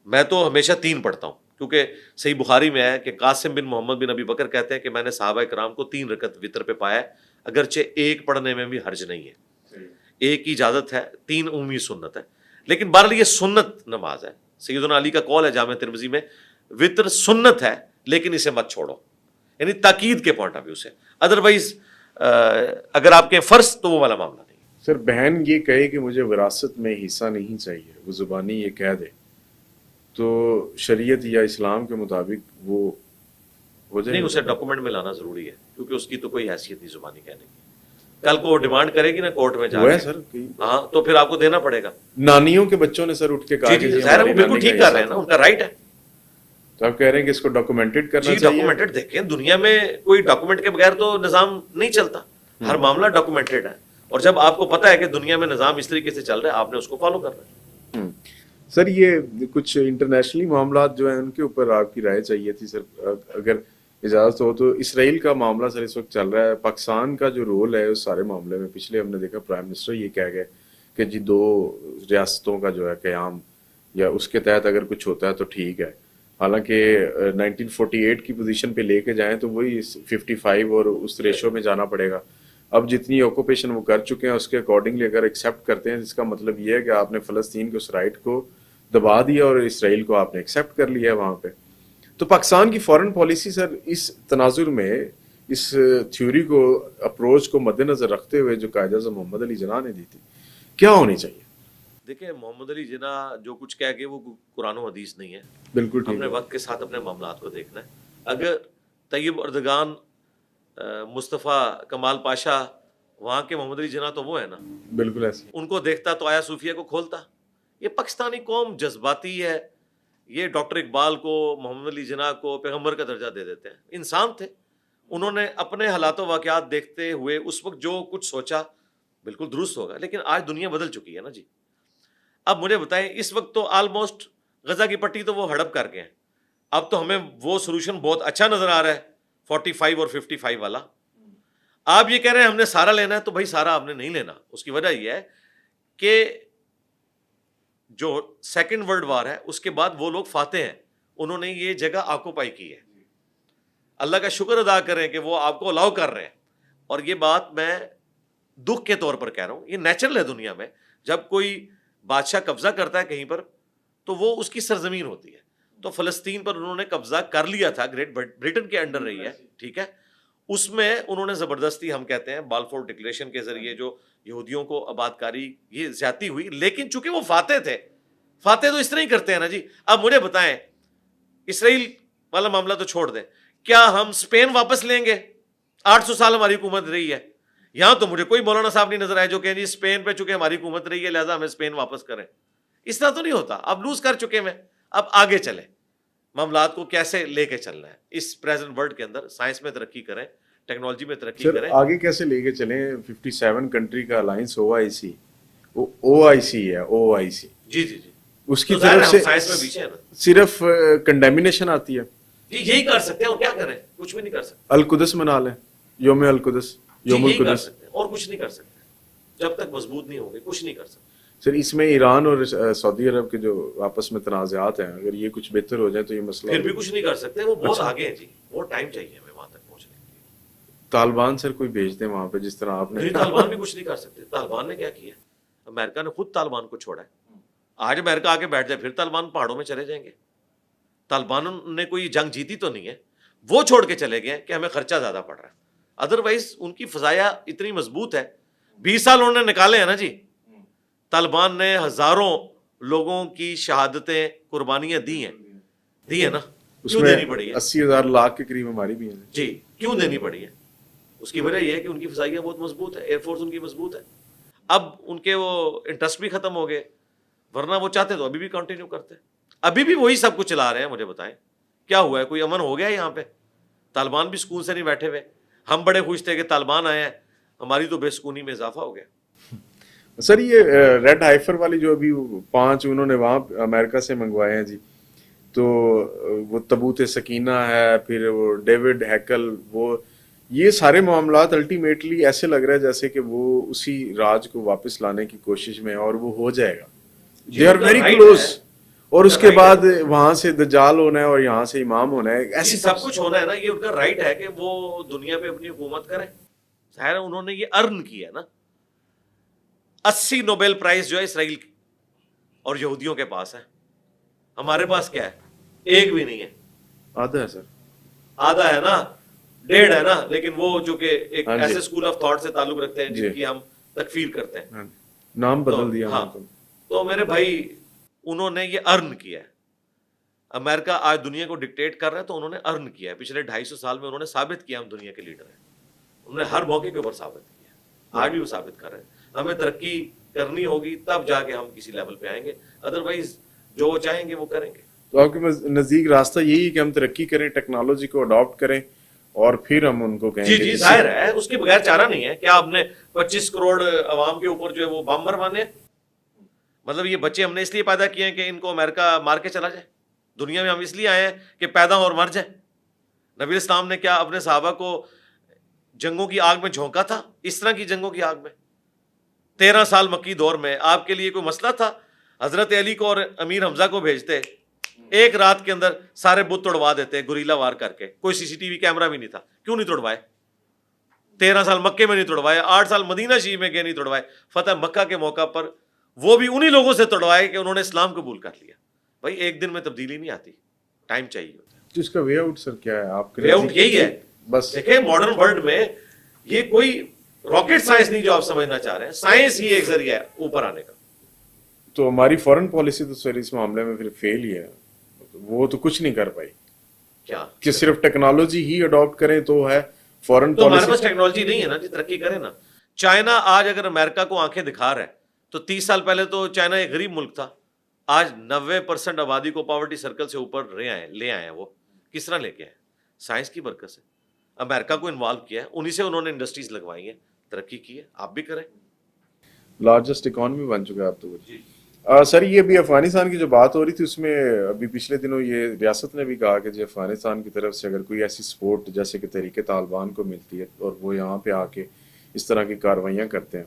S1: میں تو ہمیشہ 3 پڑھتا ہوں، کیونکہ صحیح بخاری میں ہے کہ قاسم بن محمد بن ابی بکر کہتے ہیں کہ میں نے صحابہ کرام کو 3 رکعت وتر پہ پایا ہے، اگرچہ 1 پڑھنے میں بھی حرج نہیں ہے، 1 کی اجازت ہے، 3 عمومی سنت ہے. لیکن بہرحال یہ سنت نماز ہے. سیدنا علی کا قول ہے جامع ترمذی میں، وتر سنت ہے لیکن اسے مت چھوڑو، یعنی تاکید کے پوائنٹ آف ویو سے. ادروائز اگر آپ کے فرض تو وہ والا معاملہ نہیں.
S2: سر بہن یہ کہے کہ مجھے وراثت میں حصہ نہیں چاہیے، وہ زبانی یہ کہہ دے، تو شریعت یا اسلام کے مطابق وہ ہو جائے
S1: نہیں، اسے ڈاکومنٹ میں لانا ضروری ہے، کیونکہ اس کی تو کوئی حیثیت نہیں زبانی کہنے کی. کل کو وہ ڈیمانڈ کرے گی نا کورٹ میں جا
S2: ہوا ہے
S1: کے،
S2: سر.
S1: ہاں تو پھر آپ کو دینا پڑے گا.
S2: نانیوں کے بچوں نے سر اٹھ کے کہا
S1: جی
S2: کہ
S1: جی
S2: جی
S1: ظاہر ہے، وہ
S2: ہماری
S1: بالکل
S2: نانی کا
S1: ٹھیک کر رہے ہیں
S2: حصہ
S1: نا،
S2: تھا.
S1: ان کا رائٹ ہے.
S2: تو آپ کہہ رہے ہیں کہ اس کو ڈاکومنٹڈ کرنا
S1: جی
S2: چاہیے.
S1: ڈاکومنٹڈ دیکھیں، دنیا میں کوئی ڈاکومنٹ کے بغیر تو نظام نہیں چلتا، ہر معاملہ ڈاکومنٹڈ ہے. اور جب آپ کو پتا ہے کہ دنیا میں نظام اس طریقے سے چل رہا ہے، آپ نے اس کو فالو کرنا ہے.
S2: سر یہ کچھ انٹرنیشنلی معاملات جو ہیں ان کے اوپر آپ کی رائے چاہیے تھی سر، اگر اجازت ہو تو. اسرائیل کا معاملہ سر اس وقت چل رہا ہے، پاکستان کا جو رول ہے اس سارے معاملے میں. پچھلے ہم نے دیکھا پرائم منسٹر یہ کہہ گئے کہ جی 2 ریاستوں کا جو ہے قیام یا اس کے تحت اگر کچھ ہوتا ہے تو ٹھیک ہے. حالانکہ 1948 کی پوزیشن پہ لے کے جائیں تو وہی 55 اور اس ریشو میں جانا پڑے گا. اب جتنی آکوپیشن وہ کر چکے ہیں اس کے اکارڈنگلی اگر ایکسیپٹ کرتے ہیں، جس کا مطلب یہ ہے کہ آپ نے فلسطین کے اس رائٹ کو دبا دیا اور اسرائیل کو آپ نے ایکسیپٹ کر لیا ہے وہاں پہ. تو پاکستان کی فارن پالیسی سر اس تناظر میں اس تھیوری کو، اپروچ کو مد نظر رکھتے ہوئے جو قائد اعظم محمد علی جناح نے دی تھی، کیا ہونی چاہیے؟
S1: دیکھیں محمد علی جناح جو کچھ کہہ کے وہ قرآن و حدیث نہیں ہے.
S2: بالکل
S1: ہم
S2: ٹھیک
S1: نے
S2: ہے.
S1: وقت کے ساتھ اپنے معاملات کو دیکھنا ہے. اگر طیب اردگان، مصطفیٰ کمال پاشا، وہاں کے محمد علی جناح تو وہ ہے نا،
S2: بالکل ایسے.
S1: ان کو دیکھتا تو آیا صوفیہ کو کھولتا. یہ پاکستانی قوم جذباتی ہے. یہ ڈاکٹر اقبال کو، محمد علی جناح کو پیغمبر کا درجہ دے دیتے ہیں. انسان تھے، انہوں نے اپنے حالات و واقعات دیکھتے ہوئے اس وقت جو کچھ سوچا بالکل درست ہوگا. لیکن آج دنیا بدل چکی ہے نا جی. اب مجھے بتائیں، اس وقت تو آلموسٹ غزہ کی پٹی تو وہ ہڑپ کر گئے ہیں. اب تو ہمیں وہ سولوشن بہت اچھا نظر آ رہا ہے 45 اور 55 والا. آپ یہ کہہ رہے ہیں ہم نے سارا لینا ہے، تو بھائی سارا آپ نے نہیں لینا. اس کی وجہ یہ ہے کہ جو سیکنڈ ورلڈ وار ہے اس کے بعد وہ لوگ فاتح ہیں، انہوں نے یہ جگہ آکوپائی کی ہے. اللہ کا شکر ادا کریں کہ وہ آپ کو الاؤ کر رہے ہیں. اور یہ بات میں دکھ کے طور پر کہہ رہا ہوں, یہ نیچرل ہے دنیا میں, جب کوئی بادشاہ قبضہ کرتا ہے کہیں پر تو وہ اس کی سرزمین ہوتی ہے. تو فلسطین پر انہوں نے قبضہ کر لیا تھا, گریٹ برٹن کے انڈر رہی ہے, ٹھیک ہے, اس میں انہوں نے زبردستی, ہم کہتے ہیں بالفور ڈکلیریشن کے ذریعے جو یہودیوں کو آباد کاری, یہ زیادتی ہوئی. لیکن چونکہ وہ فاتح تھے, فاتح تو اس طرح ہی کرتے ہیں نا جی. اب مجھے بتائیں, اسرائیل والا معاملہ تو چھوڑ دیں, کیا ہم اسپین واپس لیں گے؟ 800 سال ہماری حکومت رہی ہے. یہاں تو مجھے کوئی مولانا صاحب نہیں نظر آئے جو کہیں جی اسپین پہ چونکہ ہماری حکومت رہی ہے لہٰذا ہمیں اسپین واپس کریں. اس طرح تو نہیں ہوتا. اب لوز کر چکے میں, اب آگے چلیں, معاملات کو کیسے لے کے چلنا ہے اس پریزنٹ ورلڈ کے اندر. سائنس میں ترقی کریں, ٹیکنالوجی میں ترقی
S2: سر
S1: کریں.
S2: آگے کیسے لے کے چلیں؟ 57 کنٹری کا الائنس OIC, OIC ہے, OIC,
S1: جی جی جی,
S2: اس کی
S1: تو ظاہر ہے
S2: طرف
S1: ہم
S2: سے
S1: سائنس میں پیچھے ہیں نا
S2: صرف کنڈیمنیشن آتی ہے.
S1: جی. یہی کر سکتے ہیں, اور کیا کریں, کچھ بھی نہیں کر سکتے.
S2: القدس منا لیں, یوم القدس, یوم
S1: یہی کر
S2: القدس.
S1: سکتے ہیں, اور کچھ نہیں کر سکتے. جب تک مضبوط نہیں ہوں گے کچھ نہیں کر سکتے.
S2: سر اس میں ایران اور سعودی عرب کے جو آپس میں تنازعات ہیں, اگر یہ کچھ بہتر ہو جائیں تو یہ مسئلہ,
S1: پھر بھی کچھ نہیں کر سکتے. وہ بہت آگے ہیں جی, بہت ٹائم چاہیے ہمیں وہاں تک پہنچنے کے لیے.
S2: طالبان سر کوئی بھیج دیں وہاں پہ جس طرح آپ نے.
S1: طالبان بھی کچھ نہیں کر سکتے. طالبان نے کیا کیا؟ امریکہ نے خود طالبان کو چھوڑا ہے. آج امریکہ آ کے بیٹھ جائے پھر طالبان پہاڑوں میں چلے جائیں گے. طالبان نے کوئی جنگ جیتی تو نہیں ہے, وہ چھوڑ کے چلے گئے کہ ہمیں خرچہ زیادہ پڑ رہا ہے. ادروائز ان کی فضائیہ اتنی مضبوط ہے. 20 سال انہوں نے نکالے ہیں نا جی. طالبان نے ہزاروں لوگوں کی شہادتیں, قربانیاں دی ہیں نا.
S2: اس
S1: کیوں
S2: میں
S1: دینی پڑی ہے
S2: 80,000 لاکھ کے قریب ہماری بھی ہیں
S1: جی, کیوں دینی پڑی ہے؟ اس کی وجہ یہ ہے کہ ان کی فضائیہ بہت مضبوط ہے, ایئر فورس ان کی مضبوط ہے. اب ان کے وہ انٹرسٹ بھی ختم ہو گئے, ورنہ وہ چاہتے تو ابھی بھی کنٹینیو کرتے. ابھی بھی وہی سب کچھ چلا رہے ہیں. مجھے بتائیں کیا ہوا ہے؟ کوئی امن ہو گیا یہاں پہ؟ طالبان بھی سکون سے نہیں بیٹھے ہوئے. ہم بڑے خوش تھے کہ طالبان آئے ہیں, ہماری تو بے سکونی میں اضافہ ہو گیا.
S2: سر یہ ریڈ ہائفر والی جو ابھی 5 انہوں نے وہاں امریکہ سے منگوائے ہیں جی, تو وہ تبوت سکینہ ہے, پھر وہ ڈیوڈ ہیکل, وہ یہ سارے معاملات الٹیمیٹلی ایسے لگ رہا ہے جیسے کہ وہ اسی راج کو واپس لانے کی کوشش میں, اور وہ ہو جائے گا. They are very close. اور اس کے بعد وہاں سے دجال ہونا ہے اور یہاں سے امام ہونا ہے, ایسی
S1: سب کچھ ہونا ہے نا. یہ ان کا رائٹ ہے کہ وہ دنیا پہ اپنی حکومت کریں. ظاہر ہے انہوں نے یہ ارن کیا ہے نا. 80 نوبیل پرائز جو ہے اسرائیل اور یہودیوں کے پاس ہے. ہمارے پاس کیا ہے؟ ایک بھی نہیں ہے.
S2: آدھا ہے سر,
S1: آدھا ہے نا, 1.5 ہے نا. لیکن وہ جو کہ ایک ایسے اسکول آف تھاٹ سے تعلق رکھتے ہیں جن کی ہم تکفیر کرتے ہیں,
S2: نام بدل دیا.
S1: ہاں, تو میرے بھائی انہوں نے یہ ارن کیا ہے. امریکہ آج دنیا کو ڈکٹیٹ کر رہا ہے تو انہوں نے ارن کیا ہے. پچھلے 250 سال میں انہوں نے ثابت کیا ہم دنیا کے لیڈر ہیں. انہوں نے ہر موقع کے اوپر ثابت کیا. آج بھی وہ ثابت کر رہے ہیں. ہمیں ترقی کرنی ہوگی تب جا کے ہم کسی لیول پہ آئیں گے, ادروائز جو وہ چاہیں گے وہ کریں گے.
S2: تو آپ کے نزدیک راستہ یہی ہے کہ ہم ترقی کریں, ٹیکنالوجی کو اڈاپٹ کریں, اور پھر ہم ان کو کہیں
S1: جی جی ظاہر ہے اس کے بغیر چارہ نہیں ہے. کیا آپ نے 25 کروڑ عوام کے اوپر جو ہے وہ بم مروانے؟ مطلب یہ بچے ہم نے اس لیے پیدا کیے ہیں کہ ان کو امریکہ مار کے چلا جائے؟ دنیا میں ہم اس لیے آئے ہیں کہ پیدا ہو اور مر جائیں؟ نبی اسلام نے کیا اپنے صحابہ کو جنگوں کی آگ میں جھونکا تھا؟ اس طرح کی جنگوں کی آگ میں 13 سال مکی دور میں آپ کے لیے کوئی مسئلہ تھا؟ حضرت علی کو اور امیر حمزہ کو بھیجتے, ایک رات کے اندر سارے بت توڑوا دیتے گوریلا وار کر کے. کوئی CCTV کیمرہ بھی نہیں تھا. کیوں نہیں توڑوائے؟ 13 سال مکے میں نہیں توڑوائے, 8 سال مدینہ شریف میں گئے نہیں توڑوائے. فتح مکہ کے موقع پر وہ بھی انہی لوگوں سے توڑوائے کہ انہوں نے اسلام قبول کر لیا. بھائی ایک دن میں تبدیلی نہیں آتی, ٹائم چاہیے ہوتا ہے.
S2: تو اس کا وے آؤٹ سر کیا ہے آپ کے؟
S1: وے آؤٹ یہی ہے.
S2: بس
S1: دیکھیں ماڈرن ورلڈ میں یہ کوئی راکٹ سائنس نہیں جو آپ سمجھنا چاہ رہے ہیں. سائنس ہی ایک ذریعہ ہے اوپر آنے کا.
S2: تو ہماری فورن پالیسی تو سر اس معاملے میں پھر فیل ہی ہے. وہ تو کچھ نہیں کر پائی.
S1: کیا
S2: کہ صرف ٹیکنالوجی ہی اڈاپٹ کریں تو ہے فورن
S1: تو ہمارے
S2: پالیسی؟
S1: پاس ٹیکنالوجی نہیں ہے نا جی, ترقی کریں نا. چائنا آج اگر امریکہ کو آنکھیں دکھا رہا ہے تو 30 سال پہلے تو چائنا ایک غریب ملک تھا. آج 90% آبادی کو پاورٹی سرکل سے اوپر لے آئے ہیں. وہ کس طرح لے کے آئے؟ سائنس کی برکت سے. امریکہ کو انوالو کیا ہے, انہی سے انہوں نے انڈسٹریز لگوائی ہیں, ترقی کی ہے. آپ بھی کریں.
S2: لارجسٹ اکانومی بن چکا ہے اب تو. سر یہ ابھی افغانستان کی جو بات ہو رہی تھی اس میں ابھی پچھلے دنوں یہ ریاست نے بھی کہا کہ جی افغانستان کی طرف سے اگر کوئی ایسی سپورٹ جیسے کہ تحریک طالبان کو ملتی ہے اور وہ یہاں پہ آ کے اس طرح کی کارروائیاں کرتے ہیں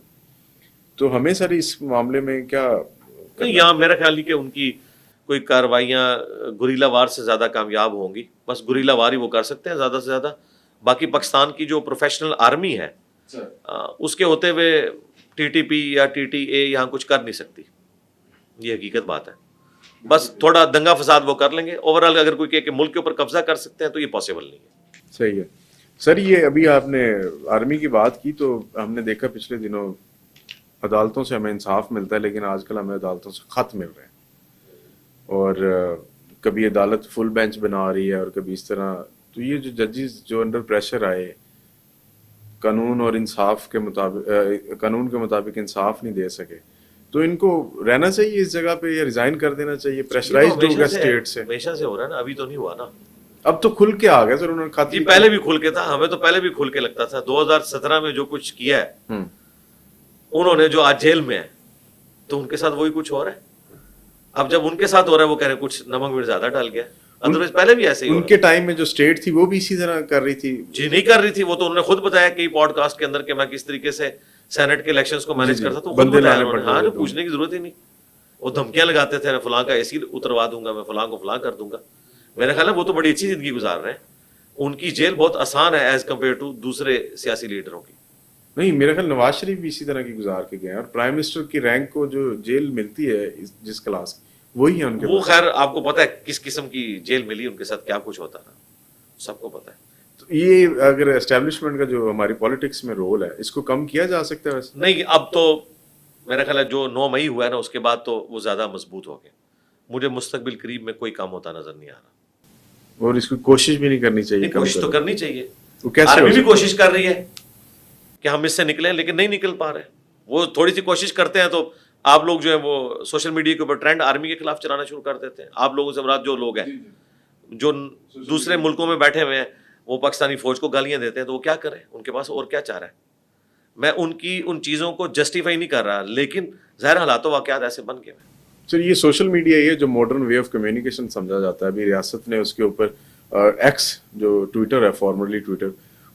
S2: تو ہمیں سر اس معاملے میں کیا
S1: نہیں, یہاں میرا خیال نہیں کہ ان کی کوئی کارروائیاں گوریلا وار سے زیادہ کامیاب ہوں گی. بس گوریلا وار ہی وہ کر سکتے ہیں زیادہ سے زیادہ. باقی پاکستان کی جو پروفیشنل آرمی ہے اس کے ہوتے ہوئے ٹی ٹی پی یا ٹی ٹی اے یہاں کچھ کر نہیں سکتی. یہ حقیقت بات ہے. بس تھوڑا دنگا فساد وہ کر لیں گے. اوورآل اگر کوئی کہ ملک کے اوپر قبضہ کر سکتے ہیں تو یہ پاسبل نہیں ہے.
S2: صحیح ہے سر. یہ ابھی آپ نے آرمی کی بات کی تو ہم نے دیکھا پچھلے دنوں عدالتوں سے ہمیں انصاف ملتا ہے, لیکن آج کل ہمیں عدالتوں سے خط مل رہے ہیں, اور کبھی عدالت فل بینچ بنا رہی ہے اور کبھی اس طرح. تو یہ جو ججز جو انڈر پریشر آئے, قانون اور انصاف کے مطابق, قانون کے مطابق انصاف نہیں دے سکے, تو ان کو رہنا چاہیے اس جگہ پہ یا ریزائن کر دینا چاہیے؟ پریشرائزڈ ہو گیا اسٹیٹ سے.
S1: ہمیشہ سے ہو رہا ہے نا, ابھی تو نہیں ہوا نا.
S2: اب تو کھل کے آ گیا سر انہوں نے خط.
S1: جی پہلے بھی کھل کے تھا, ہمیں تو پہلے بھی کھل کے لگتا تھا. 2017 میں جو کچھ کیا ہے انہوں نے, جو آج جیل میں ہے, تو ان کے ساتھ وہی کچھ ہو رہا ہے. اب جب ان کے ساتھ ہو رہا ہے وہ کہہ رہے ہیں کچھ نمک مرچ زیادہ ڈال گیا. ادروائز پہلے بھی ایسے ہی
S2: ان کے ٹائم میں جو اسٹیٹ تھی وہ بھی اسی طرح کر رہی تھی.
S1: جی نہیں کر رہی تھی. وہ تو انہوں نے خود بتایا کہ پوڈ کاسٹ کے اندر کہ میں کس طریقے سے سینٹ کے الیکشنز کو مینج کرتا. تو خود بتایا انہوں نے. ہاں, پوچھنے کی ضرورت ہی نہیں. وہ دھمکیاں لگاتے تھے, فلاں کا اے سی اتروا دوں گا, میں فلاں کو فلاں کر دوں گا. میرا خیال ہے وہ تو بڑی اچھی زندگی گزار رہے ہیں. ان کی جیل بہت آسان ہے ایز کمپیئر ٹو دوسرے سیاسی لیڈروں کی.
S2: نہیں, میرا خیال نواز شریف بھی اسی طرح کی گزار کے گئے ہیں, اور پرائم منسٹر کی رینک کو جو جیل ملتی ہے جس کلاس وہی ہے ان کے.
S1: وہ خیر آپ کو پتا ہے کس قسم کی جیل ملی, ان کے ساتھ کیا کچھ ہوتا ہے, سب کو پتا ہے.
S2: تو یہ اگر اسٹیبلشمنٹ کا جو ہماری پالیٹکس میں رول ہے, اس کو کم کیا جا سکتا ہے ویسے؟
S1: نہیں, اب تو میرا خیال ہے جو 9 مئی ہوا ہے نا, اس کے بعد تو وہ زیادہ مضبوط ہو گئے. مجھے مستقبل قریب میں کوئی کام ہوتا نظر نہیں آ رہا.
S2: اور اس کی کوشش بھی نہیں کرنی چاہیے؟
S1: کوشش تو کرنی چاہیے.
S2: آرمی
S1: بھی کوشش کر رہی ہے کہ ہم اس سے نکلیں, لیکن نہیں نکل پا رہے. وہ تھوڑی سی کوشش کرتے ہیں تو آپ لوگ جو ہے وہ سوشل میڈیا کے اوپر ٹرینڈ آرمی کے خلاف چلانا شروع کر دیتے ہیں. آپ لوگوں سے مراد جو لوگ ہیں جو دوسرے ملکوں میں بیٹھے ہوئے ہیں, وہ پاکستانی فوج کو گالیاں دیتے ہیں, تو وہ کیا کریں, ان کے پاس اور کیا چارہ ہے. میں ان چیزوں کو جسٹیفائی نہیں کر رہا, لیکن ظاہر حالات و واقعات ایسے بن گئے ہیں.
S2: سر یہ سوشل میڈیا یہ جو ماڈرن وے آف کمیونیکیشن سمجھا جاتا ہے, ابھی ریاست نے اس کے اوپر ایکس جو ٹویٹر ہے, فارمرلی ٹویٹر,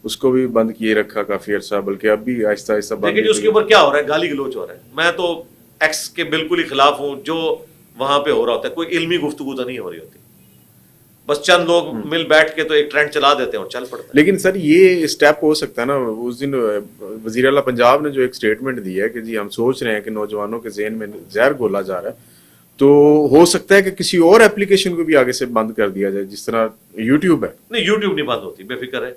S2: اس کو بھی بند کیے رکھا کافی عرصہ, بلکہ اب بھی آہستہ آہستہ بند.
S1: لیکن اس کے اوپر کیا ہو رہا ہے, گالی گلوچ ہو رہا ہے. میں تو ایکس کے بالکل ہی خلاف ہوں. جو وہاں پہ ہو رہا ہوتا ہے, کوئی علمی گفتگو تو نہیں ہو رہی ہوتی, بس چند لوگ مل بیٹھ کے تو ایک ٹرینڈ چلا دیتے ہیں اور چل پڑتے ہیں.
S2: لیکن سر یہ اسٹیپ ہو سکتا ہے نا, اس دن وزیر اعلیٰ پنجاب نے جو ایک اسٹیٹمنٹ دی ہے کہ جی ہم سوچ رہے ہیں کہ نوجوانوں کے ذہن میں زہر گھولا جا رہا ہے, تو ہو سکتا ہے کہ کسی اور ایپلیکیشن کو بھی آگے سے بند کر دیا جائے, جس طرح یوٹیوب ہے.
S1: نہیں, یوٹیوب نہیں بند ہوتی, بے فکر ہے.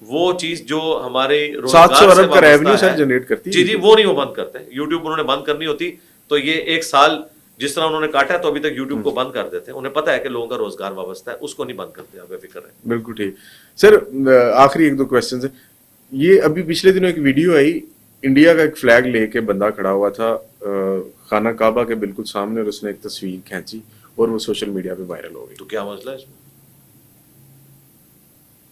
S1: وہ چیز جو ہمارے
S2: 700 ارب کا ریونیو سر جنریٹ کرتی ہے.
S1: جی وہ نہیں, وہ بند کرتے ہیں. یوٹیوب انہوں نے بند کرنی ہوتی تو یہ 1 سال جس طرح انہوں نے کاٹا ہے, تو ابھی تک یوٹیوب کو بند کر دیتے ہیں. انہیں پتا ہے کہ لوگوں کا روزگار وابستہ ہے, اس کو نہیں بند کرتے. بے فکر ہے.
S2: بالکل ٹھیک. سر آخری 1-2 کوشچنز ہیں. یہ ابھی پچھلے دنوں ایک ویڈیو آئی, انڈیا کا ایک فلیگ لے کے بندہ کھڑا ہوا تھا خانہ کعبہ کے بالکل سامنے, اور اس نے ایک تصویر کھینچی اور وہ سوشل میڈیا پہ وائرل ہو گئی.
S1: تو کیا مسئلہ ہے اس میں؟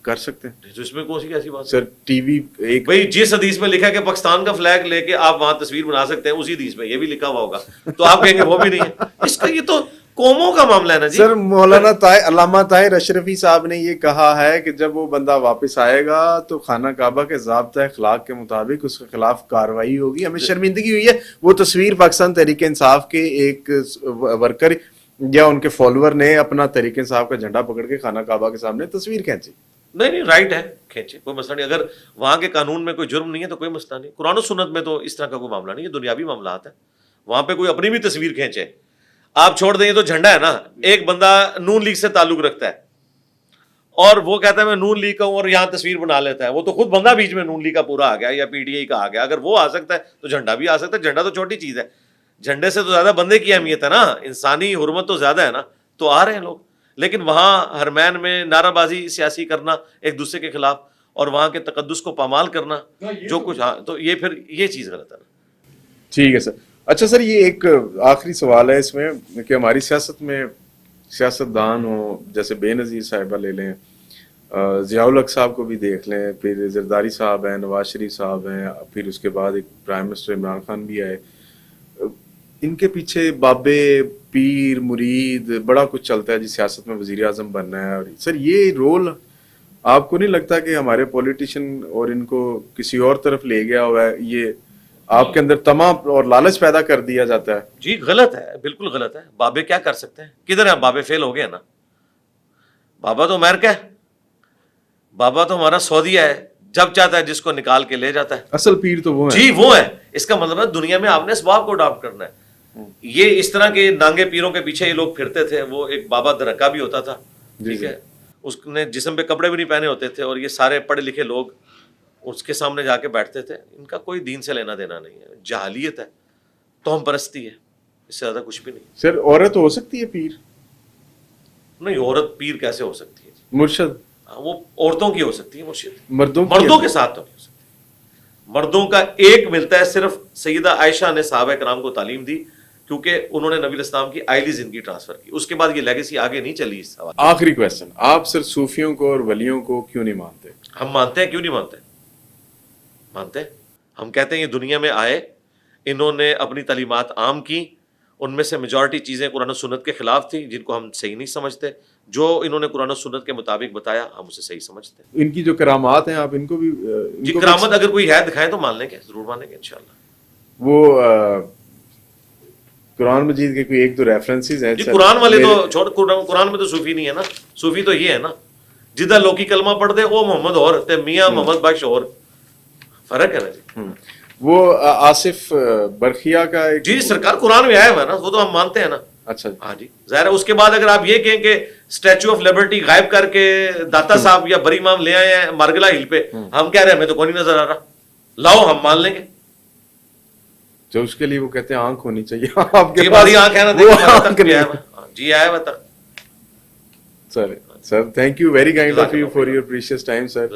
S2: کر سکتے ہیں.
S1: تو اس میں کون سی ایسی بات
S2: سر ٹی وی ایک
S1: بھائی جس حدیث میں لکھا ہے کہ پاکستان کا فلیگ لے کے آپ وہاں تصویر بنا سکتے ہیں, اسی حدیث میں یہ بھی لکھا ہوا ہوگا, تو آپ کہیں گے وہ بھی نہیں ہے. اس کا یہ تو قوموں کا معاملہ ہے نا جی.
S2: سر مولانا علامہ طاہر اشرفی صاحب نے یہ کہا ہے کہ جب وہ بندہ واپس آئے گا تو خانہ کعبہ کے ضابطۂ اخلاق کے مطابق اس کے خلاف کارروائی ہوگی. ہمیں شرمندگی ہوئی ہے. وہ تصویر پاکستان تحریک انصاف کے ایک ورکر یا ان کے فالوور نے اپنا تحریک انصاف کا جھنڈا پکڑ کے خانہ کعبہ کے سامنے تصویر کھینچی.
S1: نہیں رائٹ ہے, کھینچے, کوئی مسئلہ نہیں. اگر وہاں کے قانون میں کوئی جرم نہیں ہے تو کوئی مسئلہ نہیں. قرآن و سنت میں تو اس طرح کا کوئی معاملہ نہیں ہے, دنیاوی معاملات ہیں. وہاں پہ کوئی اپنی بھی تصویر کھینچے, آپ چھوڑ دیں, یہ تو جھنڈا ہے نا. ایک بندہ نون لیگ سے تعلق رکھتا ہے اور وہ کہتا ہے میں نون لیگ کا ہوں, اور یہاں تصویر بنا لیتا ہے. وہ تو خود بندہ بیچ میں نون لیگ کا پورا آ گیا یا پی ٹی آئی کا آ گیا. اگر وہ آ سکتا ہے تو جھنڈا بھی آ سکتا ہے. جھنڈا تو چھوٹی چیز ہے, جھنڈے سے تو زیادہ بندے کی اہمیت ہے نا, انسانی حرمت تو زیادہ ہے نا. تو آ رہے ہیں لوگ, لیکن وہاں حرمین میں نعرہ بازی سیاسی کرنا ایک دوسرے کے خلاف, اور وہاں کے تقدس کو پامال کرنا جو کچھ, ہاں تو یہ پھر یہ چیز غلط ہے.
S2: ٹھیک ہے سر. اچھا سر, یہ ایک آخری سوال ہے اس میں کہ ہماری سیاست میں سیاستدان ہوں, جیسے بے نظیر صاحبہ لے لیں, ضیاء الحق صاحب کو بھی دیکھ لیں, پھر زرداری صاحب ہیں, نواز شریف صاحب ہیں, پھر اس کے بعد ایک پرائم منسٹر عمران خان بھی آئے. ان کے پیچھے بابے, پیر, مرید, بڑا کچھ چلتا ہے جی, سیاست میں وزیر اعظم بننا ہے. اور سر یہ رول آپ کو نہیں لگتا کہ ہمارے پولیٹیشین اور ان کو کسی اور طرف لے گیا ہوا ہے, یہ آپ کے اندر طمع اور لالچ پیدا کر دیا جاتا ہے؟
S1: جی غلط ہے, بالکل غلط ہے. بابے کیا کر سکتے ہیں, کدھر ہیں بابے؟ فیل ہو گئے نا. بابا تو امریکہ ہے, بابا تو ہمارا سعودیہ ہے. جب چاہتا ہے جس کو نکال کے لے جاتا ہے.
S2: اصل پیر تو وہ ہے.
S1: جی وہ ہے. اس کا مطلب ہے دنیا میں آپ نے اسباب کو اڈاپٹ کرنا ہے. یہ اس طرح کے نانگے پیروں کے پیچھے یہ لوگ پھرتے تھے. وہ ایک بابا درکا بھی ہوتا تھا, ٹھیک ہے, اس نے جسم پہ کپڑے بھی نہیں پہنے ہوتے تھے, اور یہ سارے پڑھے لکھے لوگ اس کے سامنے جا کے بیٹھتے تھے. ان کا کوئی دین سے لینا دینا نہیں ہے, جہالیت ہے, توہم پرستی ہے, اس سے زیادہ کچھ بھی نہیں.
S2: سر عورت ہو سکتی ہے پیر؟
S1: نہیں, عورت پیر کیسے ہو سکتی ہے؟
S2: مرشد
S1: وہ عورتوں کی ہو سکتی ہے مرشد,
S2: مردوں
S1: کے ساتھ تو نہیں ہو سکتی. مردوں کا ایک ملتا ہے صرف سیدہ عائشہ نے صحابہ کرام کو تعلیم دی, کیونکہ انہوں نے نبی علیہ السلام کی آئلی زندگی ٹرانسفر کی. اس کے بعد یہ لیگیسی آگے نہیں چلی. اس سوال
S2: آخری کویسچن, آپ سر صوفیوں کو اور ولیوں کو کیوں نہیں مانتے؟
S1: ہم مانتے ہیں. کیوں نہیں مانتے؟ مانتے ہیں. ہم کہتے ہیں یہ دنیا میں آئے, انہوں نے اپنی تعلیمات عام کی, ان میں سے میجورٹی چیزیں قرآن و سنت کے خلاف تھیں جن کو ہم صحیح نہیں سمجھتے. جو انہوں نے قرآن و سنت کے مطابق بتایا ہم اسے صحیح سمجھتے ہیں.
S2: ان کی جو کرامات ہیں آپ ان کو بھی
S1: جی کرامت اگر کوئی ہے دکھائیں تو مان لیں گے, ضرور مانیں گے انشاءاللہ.
S2: وہ قرآن مجید کے کوئی ایک دو ریفرنسز ہیں.
S1: جی قرآن والے تو چھوڑ, قرآن میں تو صوفی نہیں ہے نا. صوفی تو یہ ہے نا جدھر لوکی کلمہ پڑھ دے او محمد اور تے میاں محمد بخش اور, فرق ہے نا جی.
S2: وہ آصف برخیا کا ایک,
S1: جی سرکار قرآن میں آیا ہوا ہے نا, وہ تو ہم مانتے ہیں نا.
S2: اچھا
S1: ہاں جی ظاہر ہے. اس کے بعد اگر آپ یہ کہیں کہ اسٹیچو آف لبرٹی غائب کر کے داتا صاحب یا بری امام لے آئے ہیں مارگلا ہل پہ, ہم کہہ رہے ہیں ہمیں تو کوئی نہیں نظر آ رہا, لاؤ ہم مان لیں گے.
S2: جو اس کے لیے وہ کہتے ہیں آنکھ ہونی چاہیے آپ کے
S1: پاس. آنکھ ہے نا, جی آیا ہوا تک.
S2: Sir thank you very kind of you for your precious time sir.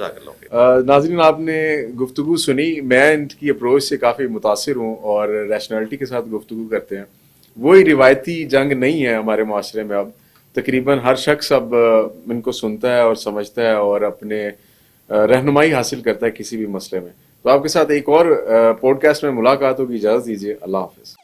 S2: ناظرین آپ نے گفتگو سنی. میں ان کی اپروچ سے کافی متاثر ہوں اور ریشنلٹی کے ساتھ گفتگو کرتے ہیں. وہی روایتی جنگ نہیں ہے ہمارے معاشرے میں. اب تقریباً ہر شخص اب ان کو سنتا ہے اور سمجھتا ہے اور اپنے رہنمائی حاصل کرتا ہے کسی بھی مسئلے میں. تو آپ کے ساتھ ایک اور پوڈ کاسٹ میں ملاقات ہوگی. اجازت دیجیے. اللہ حافظ.